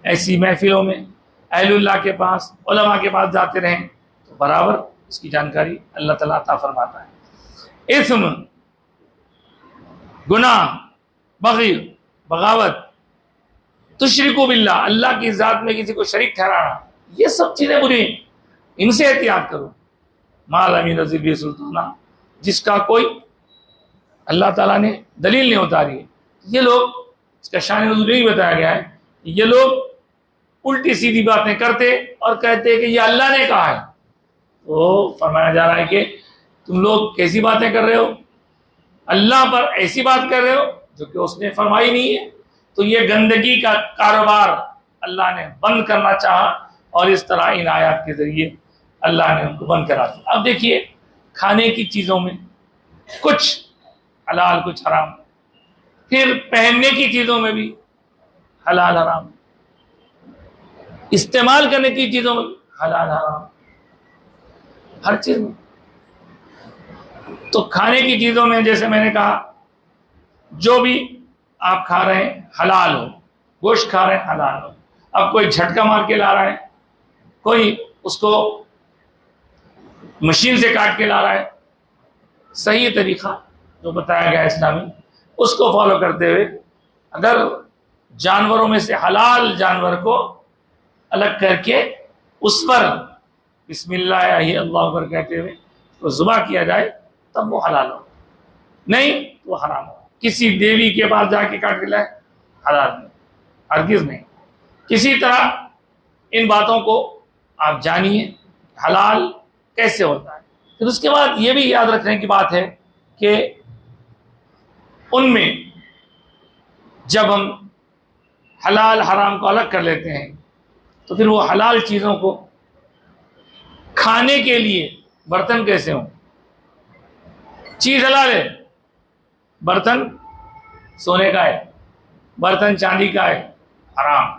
ऐसी महफिलों में अहलुल्लाह के पास, उलमा के पास जाते रहें तो बराबर इसकी जानकारी अल्लाह ताला अता फरमाता है। इस्म, गुनाह, बग़ी, बगावत, तुशरिकु बिल्लाह, अल्लाह की ज़ात में किसी को शरीक ठहराना, ये सब चीज़ें बुरी हैं, इनसे एहतियात करो। मा लम युनज़्ज़िल बिही सुल्ताना, जिसका कोई अल्लाह ताला ने दलील नहीं उतारी है। ये लोग, इसका शान नुज़ूल यही बताया गया है, ये लोग उल्टी सीधी बातें करते और कहते हैं कि ये अल्लाह ने कहा है। तो फरमाया जा रहा है कि तुम लोग कैसी बातें कर रहे हो, अल्लाह पर ऐसी बात कर रहे हो जो कि उसने फरमाई नहीं है। तो ये गंदगी का कारोबार अल्लाह ने बंद करना चाहा और इस तरह इन आयत के जरिए अल्लाह ने उनको बंद करा दिया। अब देखिए, खाने की चीज़ों में कुछ हलाल कुछ हराम, फिर पहनने की चीज़ों में भी हलाल हराम, इस्तेमाल करने की चीज़ों में हलाल हराम, हर चीज़ में। तो खाने की चीज़ों में जैसे मैंने कहा, जो भी आप खा रहे हैं हलाल हो, गोश्त खा रहे हैं हलाल हो। अब कोई झटका मार के ला रहा है, कोई उसको मशीन से काट के ला रहा है, सही तरीका जो बताया गया इस्लामी, उसको फॉलो करते हुए अगर जानवरों में से हलाल जानवर को अलग करके उस पर बिस्मिल्लाह या अल्लाह अकबर कहते हुए तो ज़ुबह किया जाए तब वो हलाल हो, नहीं तो हराम हो। किसी देवी के पास जाके काट के लाए, हलाल नहीं, हरगिज़ नहीं। किसी तरह इन बातों को आप जानिए, हलाल कैसे होता है। फिर उसके बाद ये भी याद रखने की बात है कि उनमें जब हम हलाल हराम को अलग कर लेते हैं तो फिर वो हलाल चीज़ों को खाने के लिए बर्तन कैसे हों। चीज़ हलाल है, बर्तन सोने का है, बर्तन चांदी का है, हराम।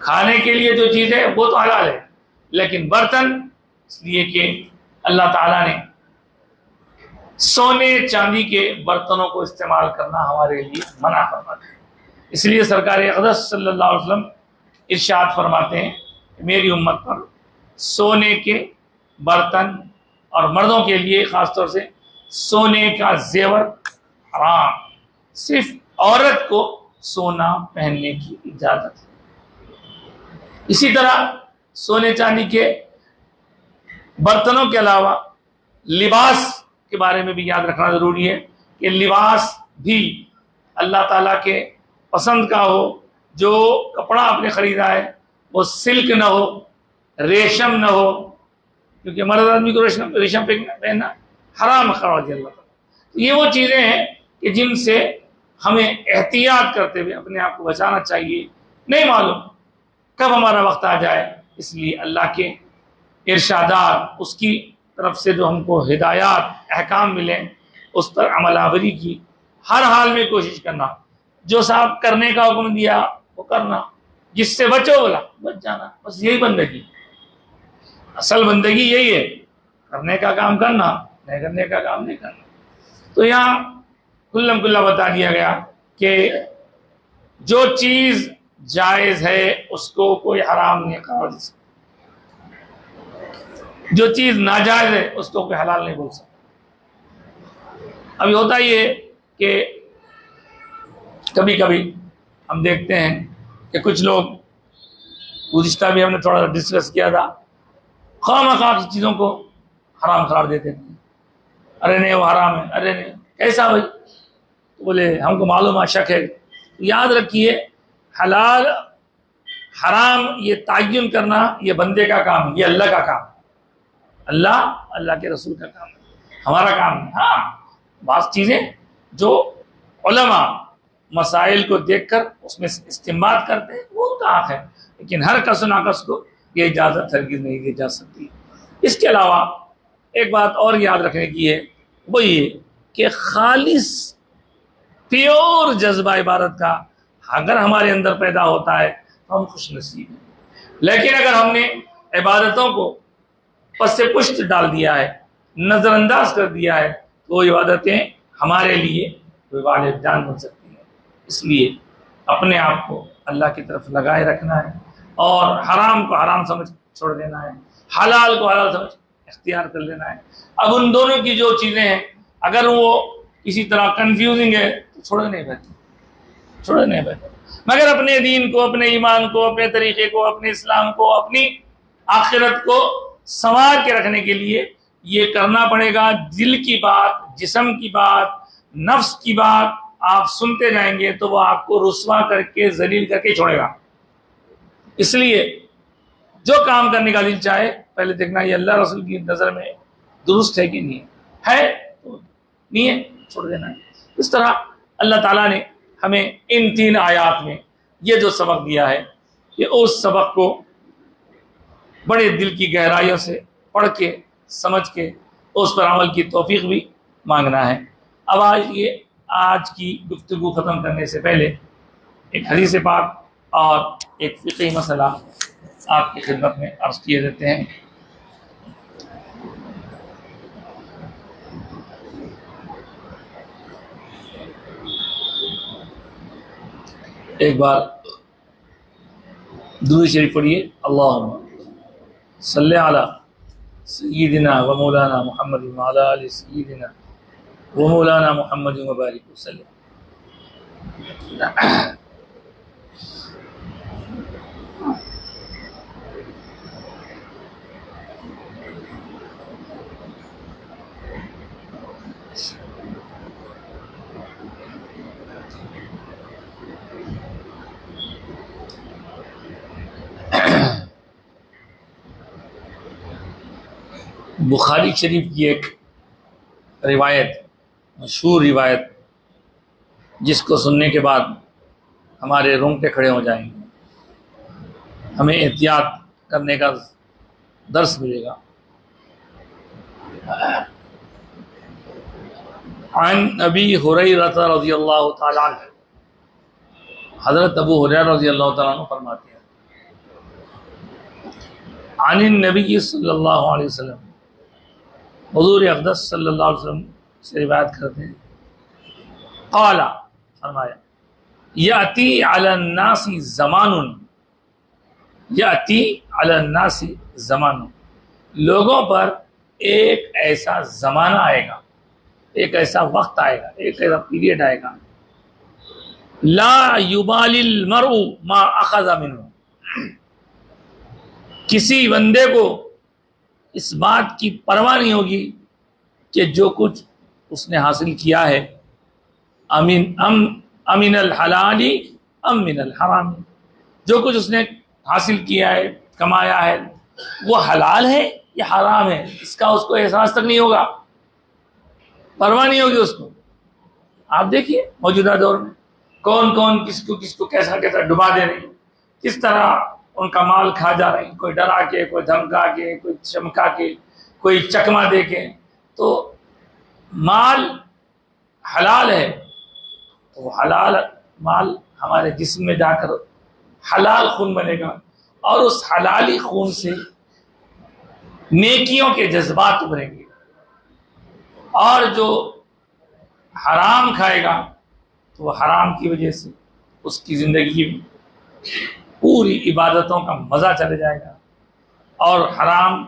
खाने के लिए जो चीज़ है वो तो हलाल है, लेकिन बर्तन इसलिए कि अल्लाह ताला ने सोने चांदी के बर्तनों को इस्तेमाल करना हमारे लिए मना फरमाते हैं। इसलिए सरकार अक़दस सल्लल्लाहु अलैहि वसल्लम इरशाद फरमाते हैं कि मेरी उम्मत पर सोने के बर्तन और मर्दों के लिए ख़ास तौर से सोने का जेवर हराम, सिर्फ औरत को सोना पहनने की इजाज़त है। इसी तरह सोने चांदी के बर्तनों के अलावा लिबास के बारे में भी याद रखना ज़रूरी है कि लिबास भी अल्लाह ताला के पसंद का हो। जो कपड़ा आपने ख़रीदा है वो सिल्क न हो, रेशम न हो, क्योंकि मर्द आदमी को रेशम पहनना हराम करार दिया अल्लाह ताला। तो ये वो चीज़ें हैं कि जिनसे हमें एहतियात करते हुए अपने आप को बचाना चाहिए। नहीं मालूम कब हमारा वक्त आ जाए, इसलिए अल्लाह के इरशादात, उसकी तरफ से जो हमको हिदायत अहकाम मिले उस पर अमलावरी की हर हाल में कोशिश करना। जो साहब करने का हुक्म दिया वो करना, जिससे बचो बोला बच जाना, बस यही बंदगी, असल बंदगी यही है, करने का काम करना, नहीं करने का काम नहीं करना। तो यहाँ कुल्लम कुल्ला बता दिया गया कि जो चीज़ जायज़ है उसको कोई हराम नहीं करार दे सकता, जो चीज़ नाजायज़ है उसको कोई हलाल नहीं बोल सकता। अभी होता ही है कि कभी कभी हम देखते हैं कि कुछ लोग, गुज़िश्ता भी हमने थोड़ा डिस्कस किया था, खामखा की चीज़ों को हराम करार देते थे। अरे नहीं वो हराम है, अरे नहीं कैसा भाई, तो बोले हमको मालूम है, शक है। याद रखिए, हलाल हराम ये ताय्युन करना ये बंदे का काम है, ये अल्लाह का काम है, अल्लाह के रसूल का काम है, हमारा काम है। हाँ, बात चीज़ें जो उलमा मसाइल को देखकर उसमें इस्तेमाल करते हैं वो उनका हक है, लेकिन हर कस नाकस को ये इजाज़त हरगिज़ नहीं दी जा सकती। इसके अलावा एक बात और याद रखने की है, वो ये कि खालिस प्योर जज्बा इबादत का अगर हमारे अंदर पैदा होता है तो हम खुश नसीब हैं। लेकिन अगर हमने इबादतों को पस से पुष्ट डाल दिया है, नज़रअंदाज कर दिया है, तो इबादतें हमारे लिए वालिद जान बन सकती हैं। इसलिए अपने आप को अल्लाह की तरफ लगाए रखना है और हराम को हराम समझ छोड़ देना है, हलाल को हलाल समझ इख्तियार कर लेना है। अब उन दोनों की जो चीज़ें हैं अगर वो किसी तरह कंफ्यूजिंग है तो छोड़ नहीं, छोड़ने पर, मगर अपने दीन को, अपने ईमान को, अपने तरीके को, अपने इस्लाम को, अपनी आखिरत को संवार के रखने के लिए ये करना पड़ेगा। दिल की बात, जिस्म की बात, नफ्स की बात आप सुनते जाएंगे तो वो आपको रुस्वा करके, जलील करके छोड़ेगा। इसलिए जो काम करने का दिल चाहे पहले देखना ये अल्लाह रसूल की नज़र में दुरुस्त है कि नहीं है, तो नहीं है, छोड़ देना है। इस तरह अल्लाह ताला ने हमें इन 3 आयात में ये जो सबक दिया है, ये उस सबक को बड़े दिल की गहराइयों से पढ़ के, समझ के उस पर अमल की तौफीक भी मांगना है। अब आज की गुफ्तगू ख़त्म करने से पहले एक हदीस पाक और एक फ़िक़ही मसला आपकी खिदमत में अर्ज़ किए देते हैं। एक बार दुरूद शरीफ पढ़िए, अल्लाहुम्मा सल्ली अला सय्यिदिना व मौलाना मुहम्मद व अला आलि सय्यिदिना व मौलाना मुहम्मद व बारिक वसल्लम। बुखारी शरीफ की एक रिवायत, मशहूर रिवायत, जिसको सुनने के बाद हमारे रोंगटे खड़े हो जाएंगे, हमें एहतियात करने का दर्स मिलेगा। अन अबी हुरैरा रज़ियल्लाहु तआला अन्हु, हज़रत अबू हुरैरा रज़ियल्लाहु तआला अन्हु फरमाते हैं, अनिन नबी सल्लल्लाहु अलैहि वसल्लम, हुज़ूर अक़दस सल्लल्लाहु अलैहि वसल्लम से रिवायत करते हैं, क़ाला, फरमाया, याती अलन नासी ज़मानुन, याती अलन नासी ज़मानुन, लोगों पर एक ऐसा ज़माना आएगा, एक ऐसा वक्त आएगा, एक ऐसा पीरियड आएगा, ला युबालिल मरउ मा अख़ज़ मिन्हु, किसी बंदे को इस बात की परवाह नहीं होगी कि जो कुछ उसने हासिल किया है, अमिनल हलाली अम मिनल हरामी, जो कुछ उसने हासिल किया है, कमाया है, वो हलाल है या हराम है, इसका उसको एहसास तक नहीं होगा, परवाह नहीं होगी उसको। आप देखिए मौजूदा दौर में कौन कौन किसको कैसा कैसा डुबा दे रहे हैं, किस तरह उनका माल खा जा रहे हैं, कोई डरा के, कोई धमका के, कोई चमका के, कोई चकमा दे के। तो माल हलाल है तो हलाल माल हमारे जिस्म में जाकर हलाल खून बनेगा और उस हलाली खून से नेकियों के जज्बात उभरेंगे, और जो हराम खाएगा तो वो हराम की वजह से उसकी ज़िंदगी में पूरी इबादतों का मज़ा चले जाएगा, और हराम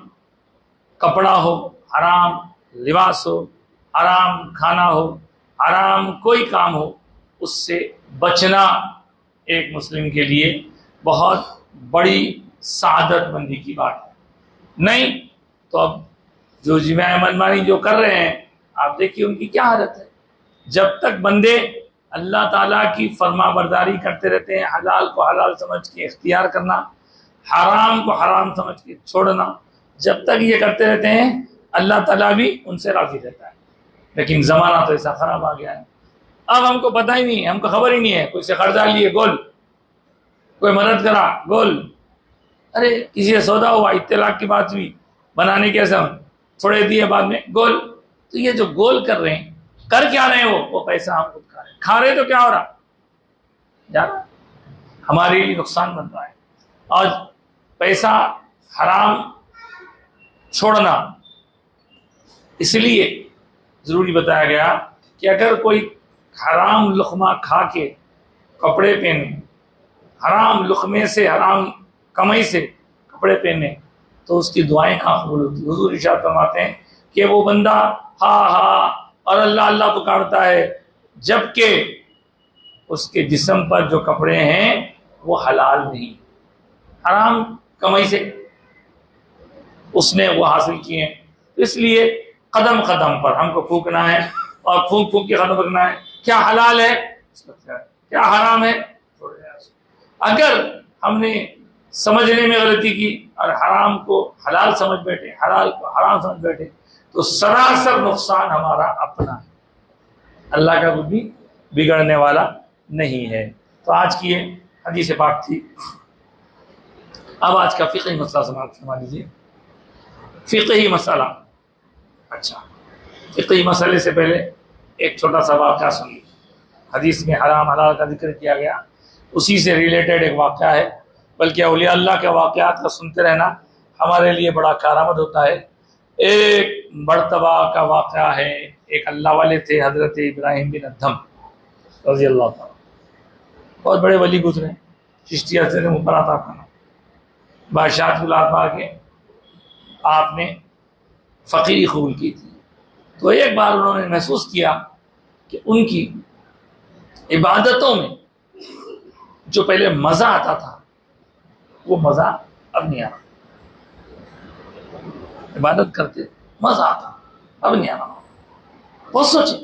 कपड़ा हो, हराम लिबास हो, हराम खाना हो, हराम कोई काम हो, उससे बचना एक मुस्लिम के लिए बहुत बड़ी सादतमंदी की बात है। नहीं तो अब जो जिमाए मनमानी जो कर रहे हैं, आप देखिए उनकी क्या हालत है। जब तक बंदे अल्लाह ताला की फरमा बरदारी करते रहते हैं, हलाल को हलाल समझ के इख्तियार करना, हराम को हराम समझ के छोड़ना, जब तक ये करते रहते हैं अल्लाह ताला भी उनसे राज़ी रहता है। लेकिन ज़माना तो ऐसा ख़राब आ गया है, अब हमको पता ही नहीं है, हमको खबर ही नहीं है, कोई से कर्जा लिए गोल, कोई मदद करा गोल, अरे किसी से सौदा हुआ, इत्तलाक की बात हुई, बनाने के ऐसा थोड़े दिए बाद में गोल। तो ये जो गोल कर रहे हैं, कर क्या रहे हैं, वो पैसा हम खुद खा रहे तो क्या हो रहा, जाना हमारे लिए नुकसान बन रहा है। और पैसा हराम छोड़ना इसलिए ज़रूरी बताया गया कि अगर कोई हराम लुक़मा खा के कपड़े पहने, हराम लुक़मे से, हराम कमाई से कपड़े पहने, तो उसकी दुआएं कहाँ कबूल होती। हुज़ूर इरशाद फरमाते हैं कि वो बंदा हा हा और अल्लाह अल्लाह पुकारता है, जबकि उसके जिस्म पर जो कपड़े हैं वो हलाल नहीं, हराम कमाई से उसने वो हासिल किए हैं। इसलिए कदम कदम पर हमको फूकना है और फूक फूक के कदम रखना है, क्या हलाल है क्या हराम है। अगर हमने समझने में गलती की और हराम को हलाल समझ बैठे, हलाल को हराम समझ बैठे, तो सरासर नुकसान हमारा अपना है, अल्लाह का कुछ भी बिगड़ने वाला नहीं है। तो आज की ये हदीस पाक थी। अब आज का फ़िक़ही मसला समाप्त फरमा लीजिए। फ़िक़ही मसला, अच्छा फ़िक़ही मसले से पहले एक छोटा सा वाक़या सुनिए। हदीस में हराम हलाल का जिक्र किया गया, उसी से रिलेटेड एक वाक़या है, बल्कि औलिया अल्लाह के वाक़यात का सुनते रहना हमारे लिए बड़ा कारआमद होता है। एक मरतबा का वाक़या है, एक अल्लाह वाले थे हज़रत इब्राहिम बिन अदहम रज़ी अल्लाह ताला, बहुत बड़े वली गुजरे, चिश्तिया से ऊपर आता खाना, बादशाह के आपने फ़कीरी कबूल की थी। तो एक बार उन्होंने महसूस किया कि उनकी इबादतों में जो पहले मज़ा आता था वो मज़ा अब नहीं आ रहा। इबादत करते मज़ा आता, अब नहीं आ रहा। बहुत सोचे,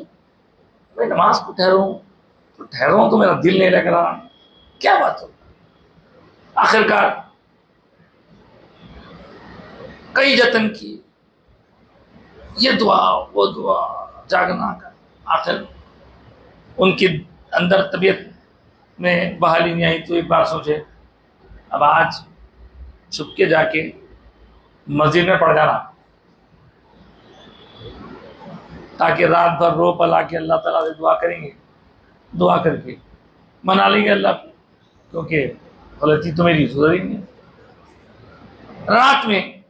भाई नमाज को ठहरूं तो मेरा दिल नहीं लग रहा, क्या बात हो। आखिरकार कई जतन किए, ये दुआ वो दुआ, जागना का, आखिर उनके अंदर तबीयत में बहाली नहीं आई। तो एक बार सोचे, अब आज छुपके जाके मस्जिद में पड़ जाना, ताकि रात भर रो पला के अल्लाह ताला से दुआ करेंगे, दुआ करके मना लेंगे अल्लाह, क्योंकि गलती तो मेरी सुधरेंगे। रात में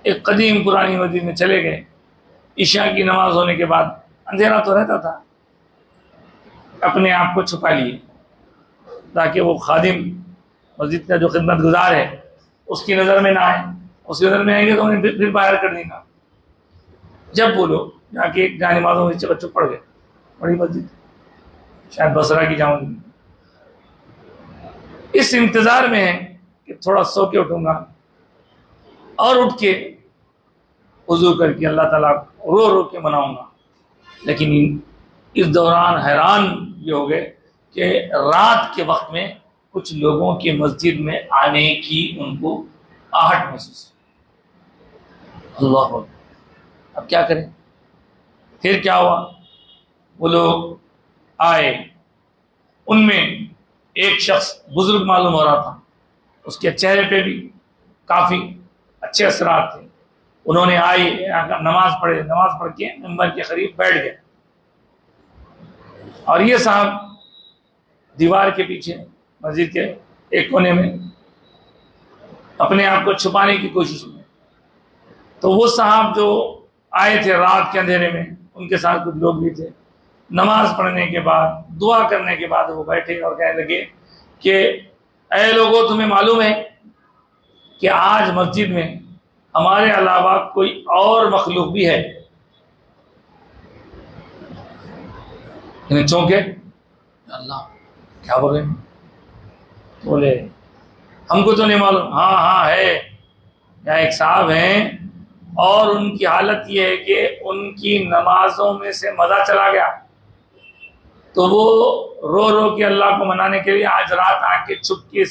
एक कदीम पुरानी मस्जिद में चले गए। ईशा की नमाज होने के बाद अंधेरा तो रहता था, अपने आप को छुपा लिए ताकि वो खादिम मस्जिद का जो खिदमत गुजार है उसकी नज़र में ना आए। उसकी नज़र में आएंगे तो उन्हें फिर बाहर कर देगा। जब वो लोग जाके जानिमाज़ों नीचे बच्चों पड़ गए, बड़ी मस्जिद शायद बसरा की जाऊँ, इस इंतज़ार में है कि थोड़ा सो के उठूँगा और उठ के वज़ू करके अल्लाह ताला रो रो के मनाऊँगा। लेकिन इस दौरान हैरान ये हो गए कि रात के वक्त में कुछ लोगों के मस्जिद में आने की उनको आहट महसूस। अल्लाह, अब क्या करें। फिर क्या हुआ, वो लोग आए, उनमें एक शख्स बुजुर्ग मालूम हो रहा था, उसके चेहरे पे भी काफ़ी अच्छे असरात थे। उन्होंने आई नमाज पढ़े, नमाज पढ़ के मिंबर के करीब बैठ गए और ये साहब दीवार के पीछे मस्जिद के एक कोने में अपने आप को छुपाने की कोशिश में। तो वो साहब जो आए थे रात के अंधेरे में, उनके साथ कुछ लोग भी थे। नमाज पढ़ने के बाद, दुआ करने के बाद वो बैठे और कहने लगे कि ऐ लोगों, तुम्हें मालूम है कि आज मस्जिद में हमारे अलावा कोई और मखलूक भी है। इन्हें चौंके, अल्लाह क्या बोल रहे हैं। बोले हमको तो नहीं मालूम। हाँ हाँ है, यहाँ एक साहब हैं और उनकी हालत ये है कि उनकी नमाजों में से मज़ा चला गया, तो वो रो रो के अल्लाह को मनाने के लिए आज रात आके चुपके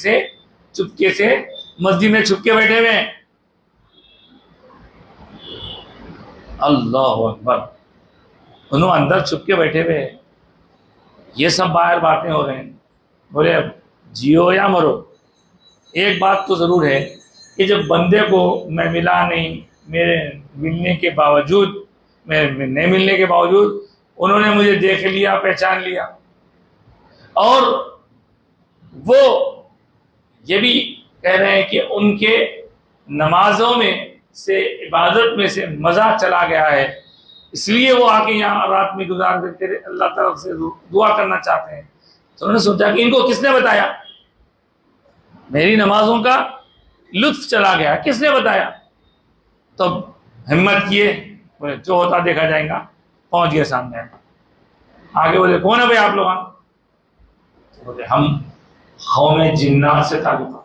से मस्जिद में छुपके बैठे हुए हैं। अल्लाह अकबर, उन्होंने अंदर छुपके बैठे हुए हैं, ये सब बाहर बातें हो रहे हैं। बोले अब जियो या मरो, एक बात तो ज़रूर है कि जब बंदे को मैं मिला नहीं, मेरे मिलने के बावजूद, मैं नहीं मिलने के बावजूद उन्होंने मुझे देख लिया, पहचान लिया, और वो ये भी कह रहे हैं कि उनके नमाजों में से, इबादत में से मज़ा चला गया है, इसलिए वो आके यहाँ रात में गुजार करके अल्लाह ताला से दुआ करना चाहते हैं। तो उन्होंने सोचा कि इनको किसने बताया, मेरी नमाजों का लुत्फ चला गया, किसने बताया। तो हिम्मत किए, बोले जो होता देखा जाएगा। पहुंच गए सामने, आगे बोले कौन है भाई आप लोग। बोले हम कौम जिन्नात से ताल्लुक है।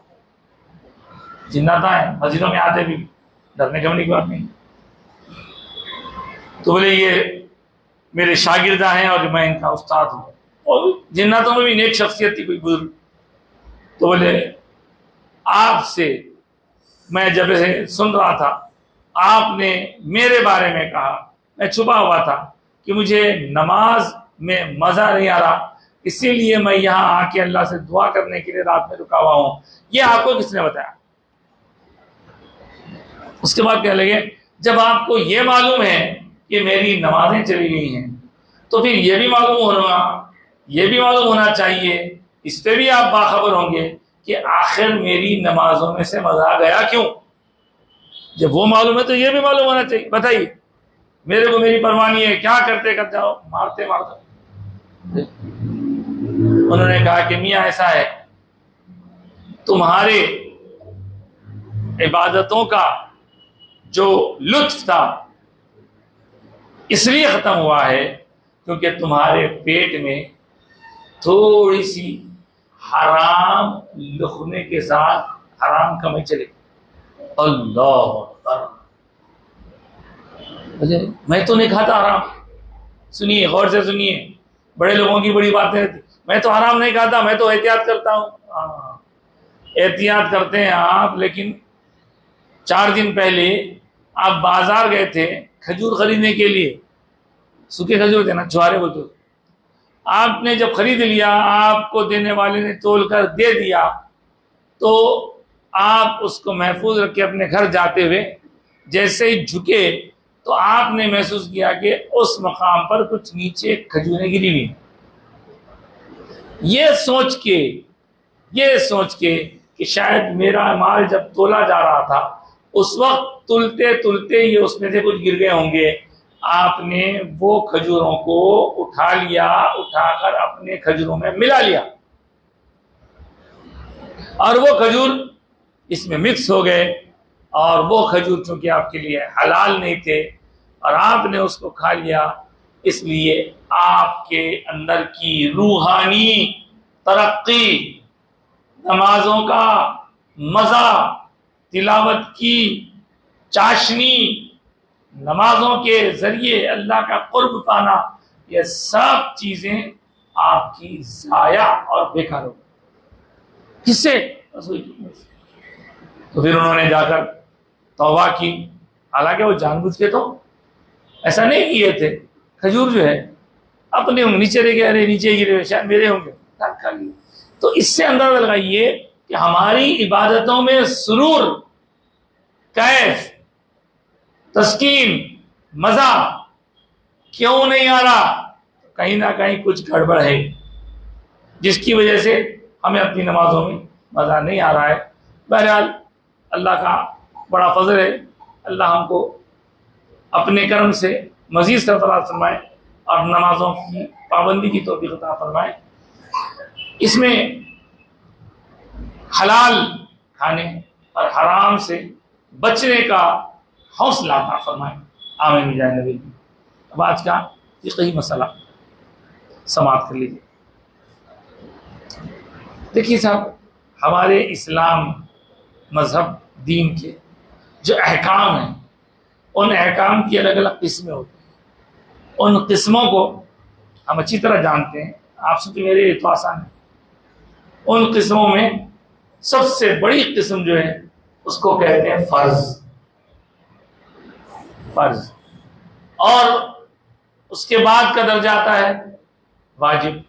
जिन्नात आए मस्जिदों में आते भी, डरने घबराने की बात नहीं। तो बोले ये मेरे शागिर्दा हैं और मैं इनका उस्ताद हूँ। और जिन्नातों में भी नेक शख्सियत थी कोई बुजुर्ग। तो बोले आपसे मैं जब से सुन रहा था, आपने मेरे बारे में कहा, मैं छुपा हुआ था कि मुझे नमाज में मजा नहीं आ रहा, इसीलिए मैं यहाँ आके अल्लाह से दुआ करने के लिए रात में रुका हुआ हूं। ये आपको किसने बताया? उसके बाद क्या लगे, जब आपको ये मालूम है कि मेरी नमाजें चली गई हैं, तो फिर ये भी मालूम होना चाहिए, इस पे भी आप बाखबर होंगे कि आखिर मेरी नमाजों में से मजा गया क्यों। जब वो मालूम है तो ये भी मालूम होना चाहिए। बताइए, मेरे को मेरी परवाह नहीं है, क्या करते कर जाओ, मारते मारते। उन्होंने कहा कि मियाँ ऐसा है, तुम्हारे इबादतों का जो लुत्फ था इसलिए खत्म हुआ है क्योंकि तुम्हारे पेट में थोड़ी सी हराम लुकमे के साथ हराम कमाई चले। अल्लाह अक्बर। मैं तो नहीं खाता हराम। सुनिए, गौर से सुनिए, बड़े लोगों की बड़ी बातें रहती। मैं तो हराम नहीं खाता, मैं तो एहतियात करता हूँ। एहतियात करते हैं आप, लेकिन 4 दिन पहले आप बाजार गए थे खजूर खरीदने के लिए। सूखे खजूर थे ना, छुहारे बोलते। आपने जब खरीद लिया, आपको देने वाले ने तोल कर दे दिया, तो आप उसको महफूज रख के अपने घर जाते हुए जैसे ही झुके तो आपने महसूस किया कि उस मकाम पर कुछ नीचे खजूरें गिरी हुई। ये सोच के कि शायद मेरा माल जब तोला जा रहा था उस वक्त तुलते तुलते ये उसमें से कुछ गिर गए होंगे, आपने वो खजूरों को उठा लिया, उठाकर अपने खजूरों में मिला लिया और वो खजूर इसमें मिक्स हो गए। और वो खजूर चूंकि आपके लिए हलाल नहीं थे और आपने उसको खा लिया, इसलिए आपके अंदर की रूहानी तरक्की, नमाजों का मजा, तिलावत की चाशनी, नमाजों के जरिए अल्लाह का कुर्ब पाना, ये सब चीजें आपकी जाया और बेकार हो। किससे? तो फिर उन्होंने जाकर तौबा की। हालांकि वो जानबूझ के तो ऐसा नहीं किए थे। खजूर जो है अपने नीचे रह गए, अरे नीचे गिरे शायद मेरे होंगे, खा लिए। तो इससे अंदाजा लगाइए कि हमारी इबादतों में सुरूर, कैफ, तस्कीन, मजा क्यों नहीं आ रहा? कहीं ना कहीं कुछ गड़बड़ है, जिसकी वजह से हमें अपनी नमाजों में मजा नहीं आ रहा है। बहरहाल अल्लाह का बड़ा फजल है, अल्लाह हमको अपने कर्म से मजीद सरफराज फरमाए और नमाजों की पाबंदी की तौफीक अता फरमाए। इसमें हलाल खाने और हराम से बचने का हौसला अता फरमाए। आमीन जाए नबी। अब आज का फिक़ही मसला समाप्त कर लीजिए। देखिए साहब, हमारे इस्लाम मजहब दीन के जो अहकाम हैं, उन अहकाम की अलग अलग किस्में होती हैं। उन किस्मों को हम अच्छी तरह जानते हैं। आप सोचिए, मेरे लिए तो आसान है। उन किस्मों में सबसे बड़ी किस्म जो है उसको कहते हैं फर्ज। और उसके बाद का दर्जा आता है वाजिब,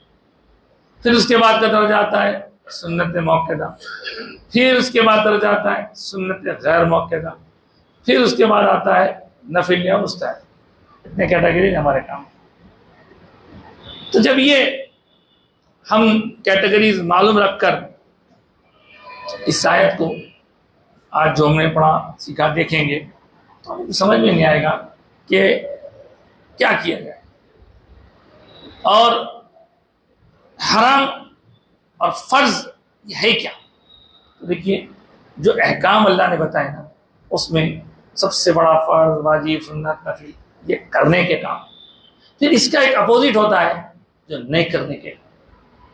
फिर उसके बाद का दर्जा आता है सुन्नत मौक़दा, फिर उसके बाद दर्जा आता है सुन्नत गैर मौक़दा, फिर उसके बाद आता है नफिल या मुस्तहब। इतने कैटेगरी हमारे काम। तो जब ये हम कैटेगरीज मालूम रखकर इस आयत को आज जो हमने पढ़ा सीखा देखेंगे तो हमें समझ में नहीं आएगा कि क्या किया जाए। और हराम और फर्ज है क्या? तो देखिए, जो अहकाम अल्लाह ने बताए ना, उसमें सबसे बड़ा फर्ज, वाजिब, सुन्नत, नफिल, ये करने के काम। फिर इसका एक अपोजिट होता है जो नहीं करने के।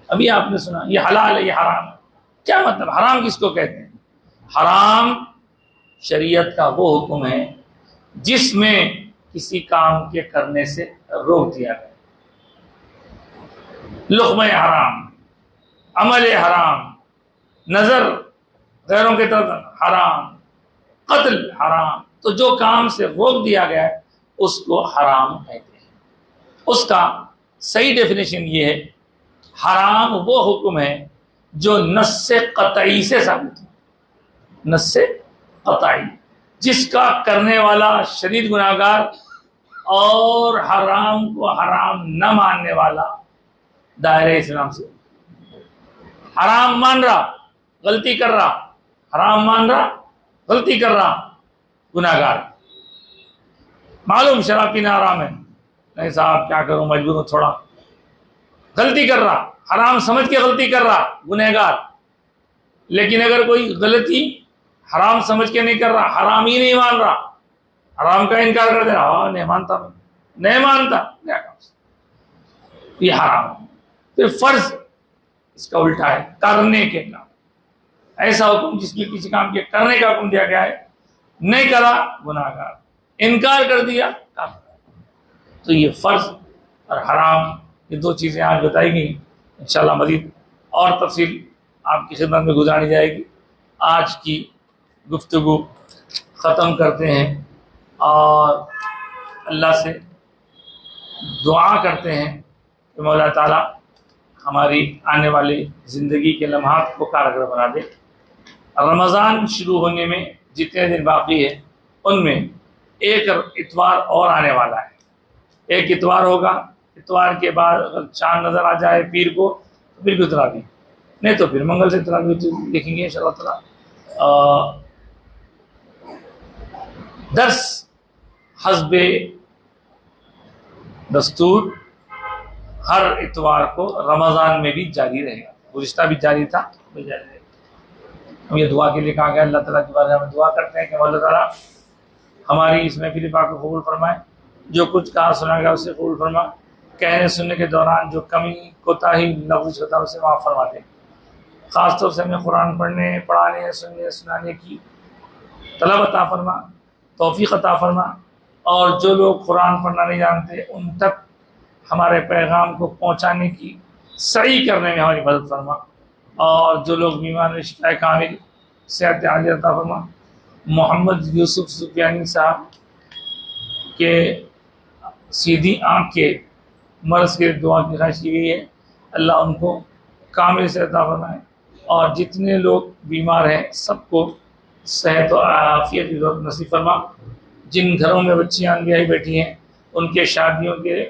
अभी आपने सुना ये हलाल है, ये हराम है। क्या मतलब? हराम किसको कहते हैं? हराम शरीयत का वो हुक्म है जिसमें किसी काम के करने से रोक दिया गया। लुक़्मा हराम, अमल हराम, नजर गैरों की तरफ हराम, कत्ल हराम। तो जो काम से रोक दिया गया है उसको हराम कहते हैं। उसका सही डेफिनेशन ये है, हराम वो हुक्म है जो नस्से कतई से साबित हो। नस्से कतई, जिसका करने वाला शदीद गुनाहगार और हराम को हराम न मानने वाला दायरे इस्लाम से। हराम मान रहा, गलती कर रहा, हराम मान रहा, गलती कर रहा, गुनाहगार। मालूम शराब पीना हराम है, नहीं साहब क्या करूं, मजबूर हूं थोड़ा, गलती कर रहा, हराम समझ के गलती कर रहा, गुनहगार। लेकिन अगर कोई गलती हराम समझ के नहीं कर रहा, हराम ही नहीं मान रहा, हराम का इनकार कर दे रहा, हाँ नहीं मानता, मैं नहीं मानता, क्या काम, ये हराम। फिर फर्ज इसका उल्टा है, करने के काम। ऐसा हुक्म जिसमें किसी काम के करने का हुक्म दिया गया है, नहीं करा गुनाहगार, इनकार कर दिया काफिर। तो ये फर्ज और हराम, ये दो चीजें आज बताई गई। इंशाल्लाह मजीद और तफसील आपकी खिदमत में गुजारी जाएगी। आज की गुफ्तगू ख़त्म करते हैं और अल्लाह से दुआ करते हैं कि मौला ताला हमारी आने वाली ज़िंदगी के लम्हात को कारगर बना दे। रमज़ान शुरू होने में जितने दिन बाकी है उनमें एक इतवार और आने वाला है। एक इतवार होगा, इतवार के बाद अगर चांद नज़र आ जाए पीर को तो पीर को तरावी, नहीं तो फिर मंगल से तरावी देखेंगे इंशाअल्लाह ताला। दर्स हस्बे दस्तूर हर इतवार को रमज़ान में भी जारी रहेगा। गुज़िश्ता भी जारी था, भी जारी रहेगा। हम ये दुआ के लिए कहा गया, अल्लाह ताला के बारे में हम दुआ करते हैं कि अल्लाह ताला हमारी इस महफिल पाक को कबूल फरमाए। जो कुछ कहा सुना गया उससे कबूल फरमा, कहने सुनने के दौरान जो कमी कोताही लफ्ज़ होता है उसे माफ़ फरमा दे। ख़ास तौर से हमें कुरान पढ़ने, पढ़ाने, सुनने, सुनाने की तलब अता फरमा, तौफ़ीक़ अता फरमा। और जो लोग कुरान पढ़ना नहीं जानते उन तक हमारे पैगाम को पहुँचाने की सही करने में हमारी मदद फरमा। और जो लोग बीमार हैं शिफ़ा कामिल सेहत आजिल अता फरमा। मोहम्मद यूसुफ सुफियानी साहब के सीधी आँख के मर्ज़ के दुआ की ख्वाहिश की गई है, अल्लाह उनको कामिल सेहत अता फरमाए। और जितने लोग बीमार हैं सबको सेहत और आफियत की नसीब फरमा। जिन घरों में बच्चियाँ अनब्याही बैठी हैं उनके शादियों के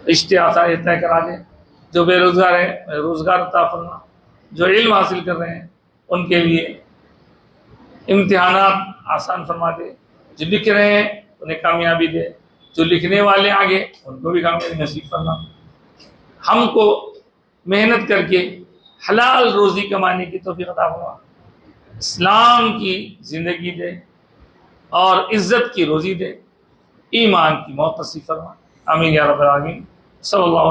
रिश्ते आसानी तय करा दें। जो बेरोज़गार हैं रोज़गार अता फरमा। जो इल्म हासिल कर रहे हैं उनके लिए इम्तिहानात आसान फरमा दे। जो लिख रहे हैं उन्हें कामयाबी दे, जो लिखने वाले आगे उनको भी कामयाबी नसीब फरमा। हमको मेहनत करके हलाल रोज़ी कमाने की तौफीक अता फरमा। इस्लाम की ज़िंदगी दे और इज़्ज़त की रोज़ी दे, ईमान की मौत नसीब फरमा। आमीन या रब्बल आमीन। सल्लल्लाहु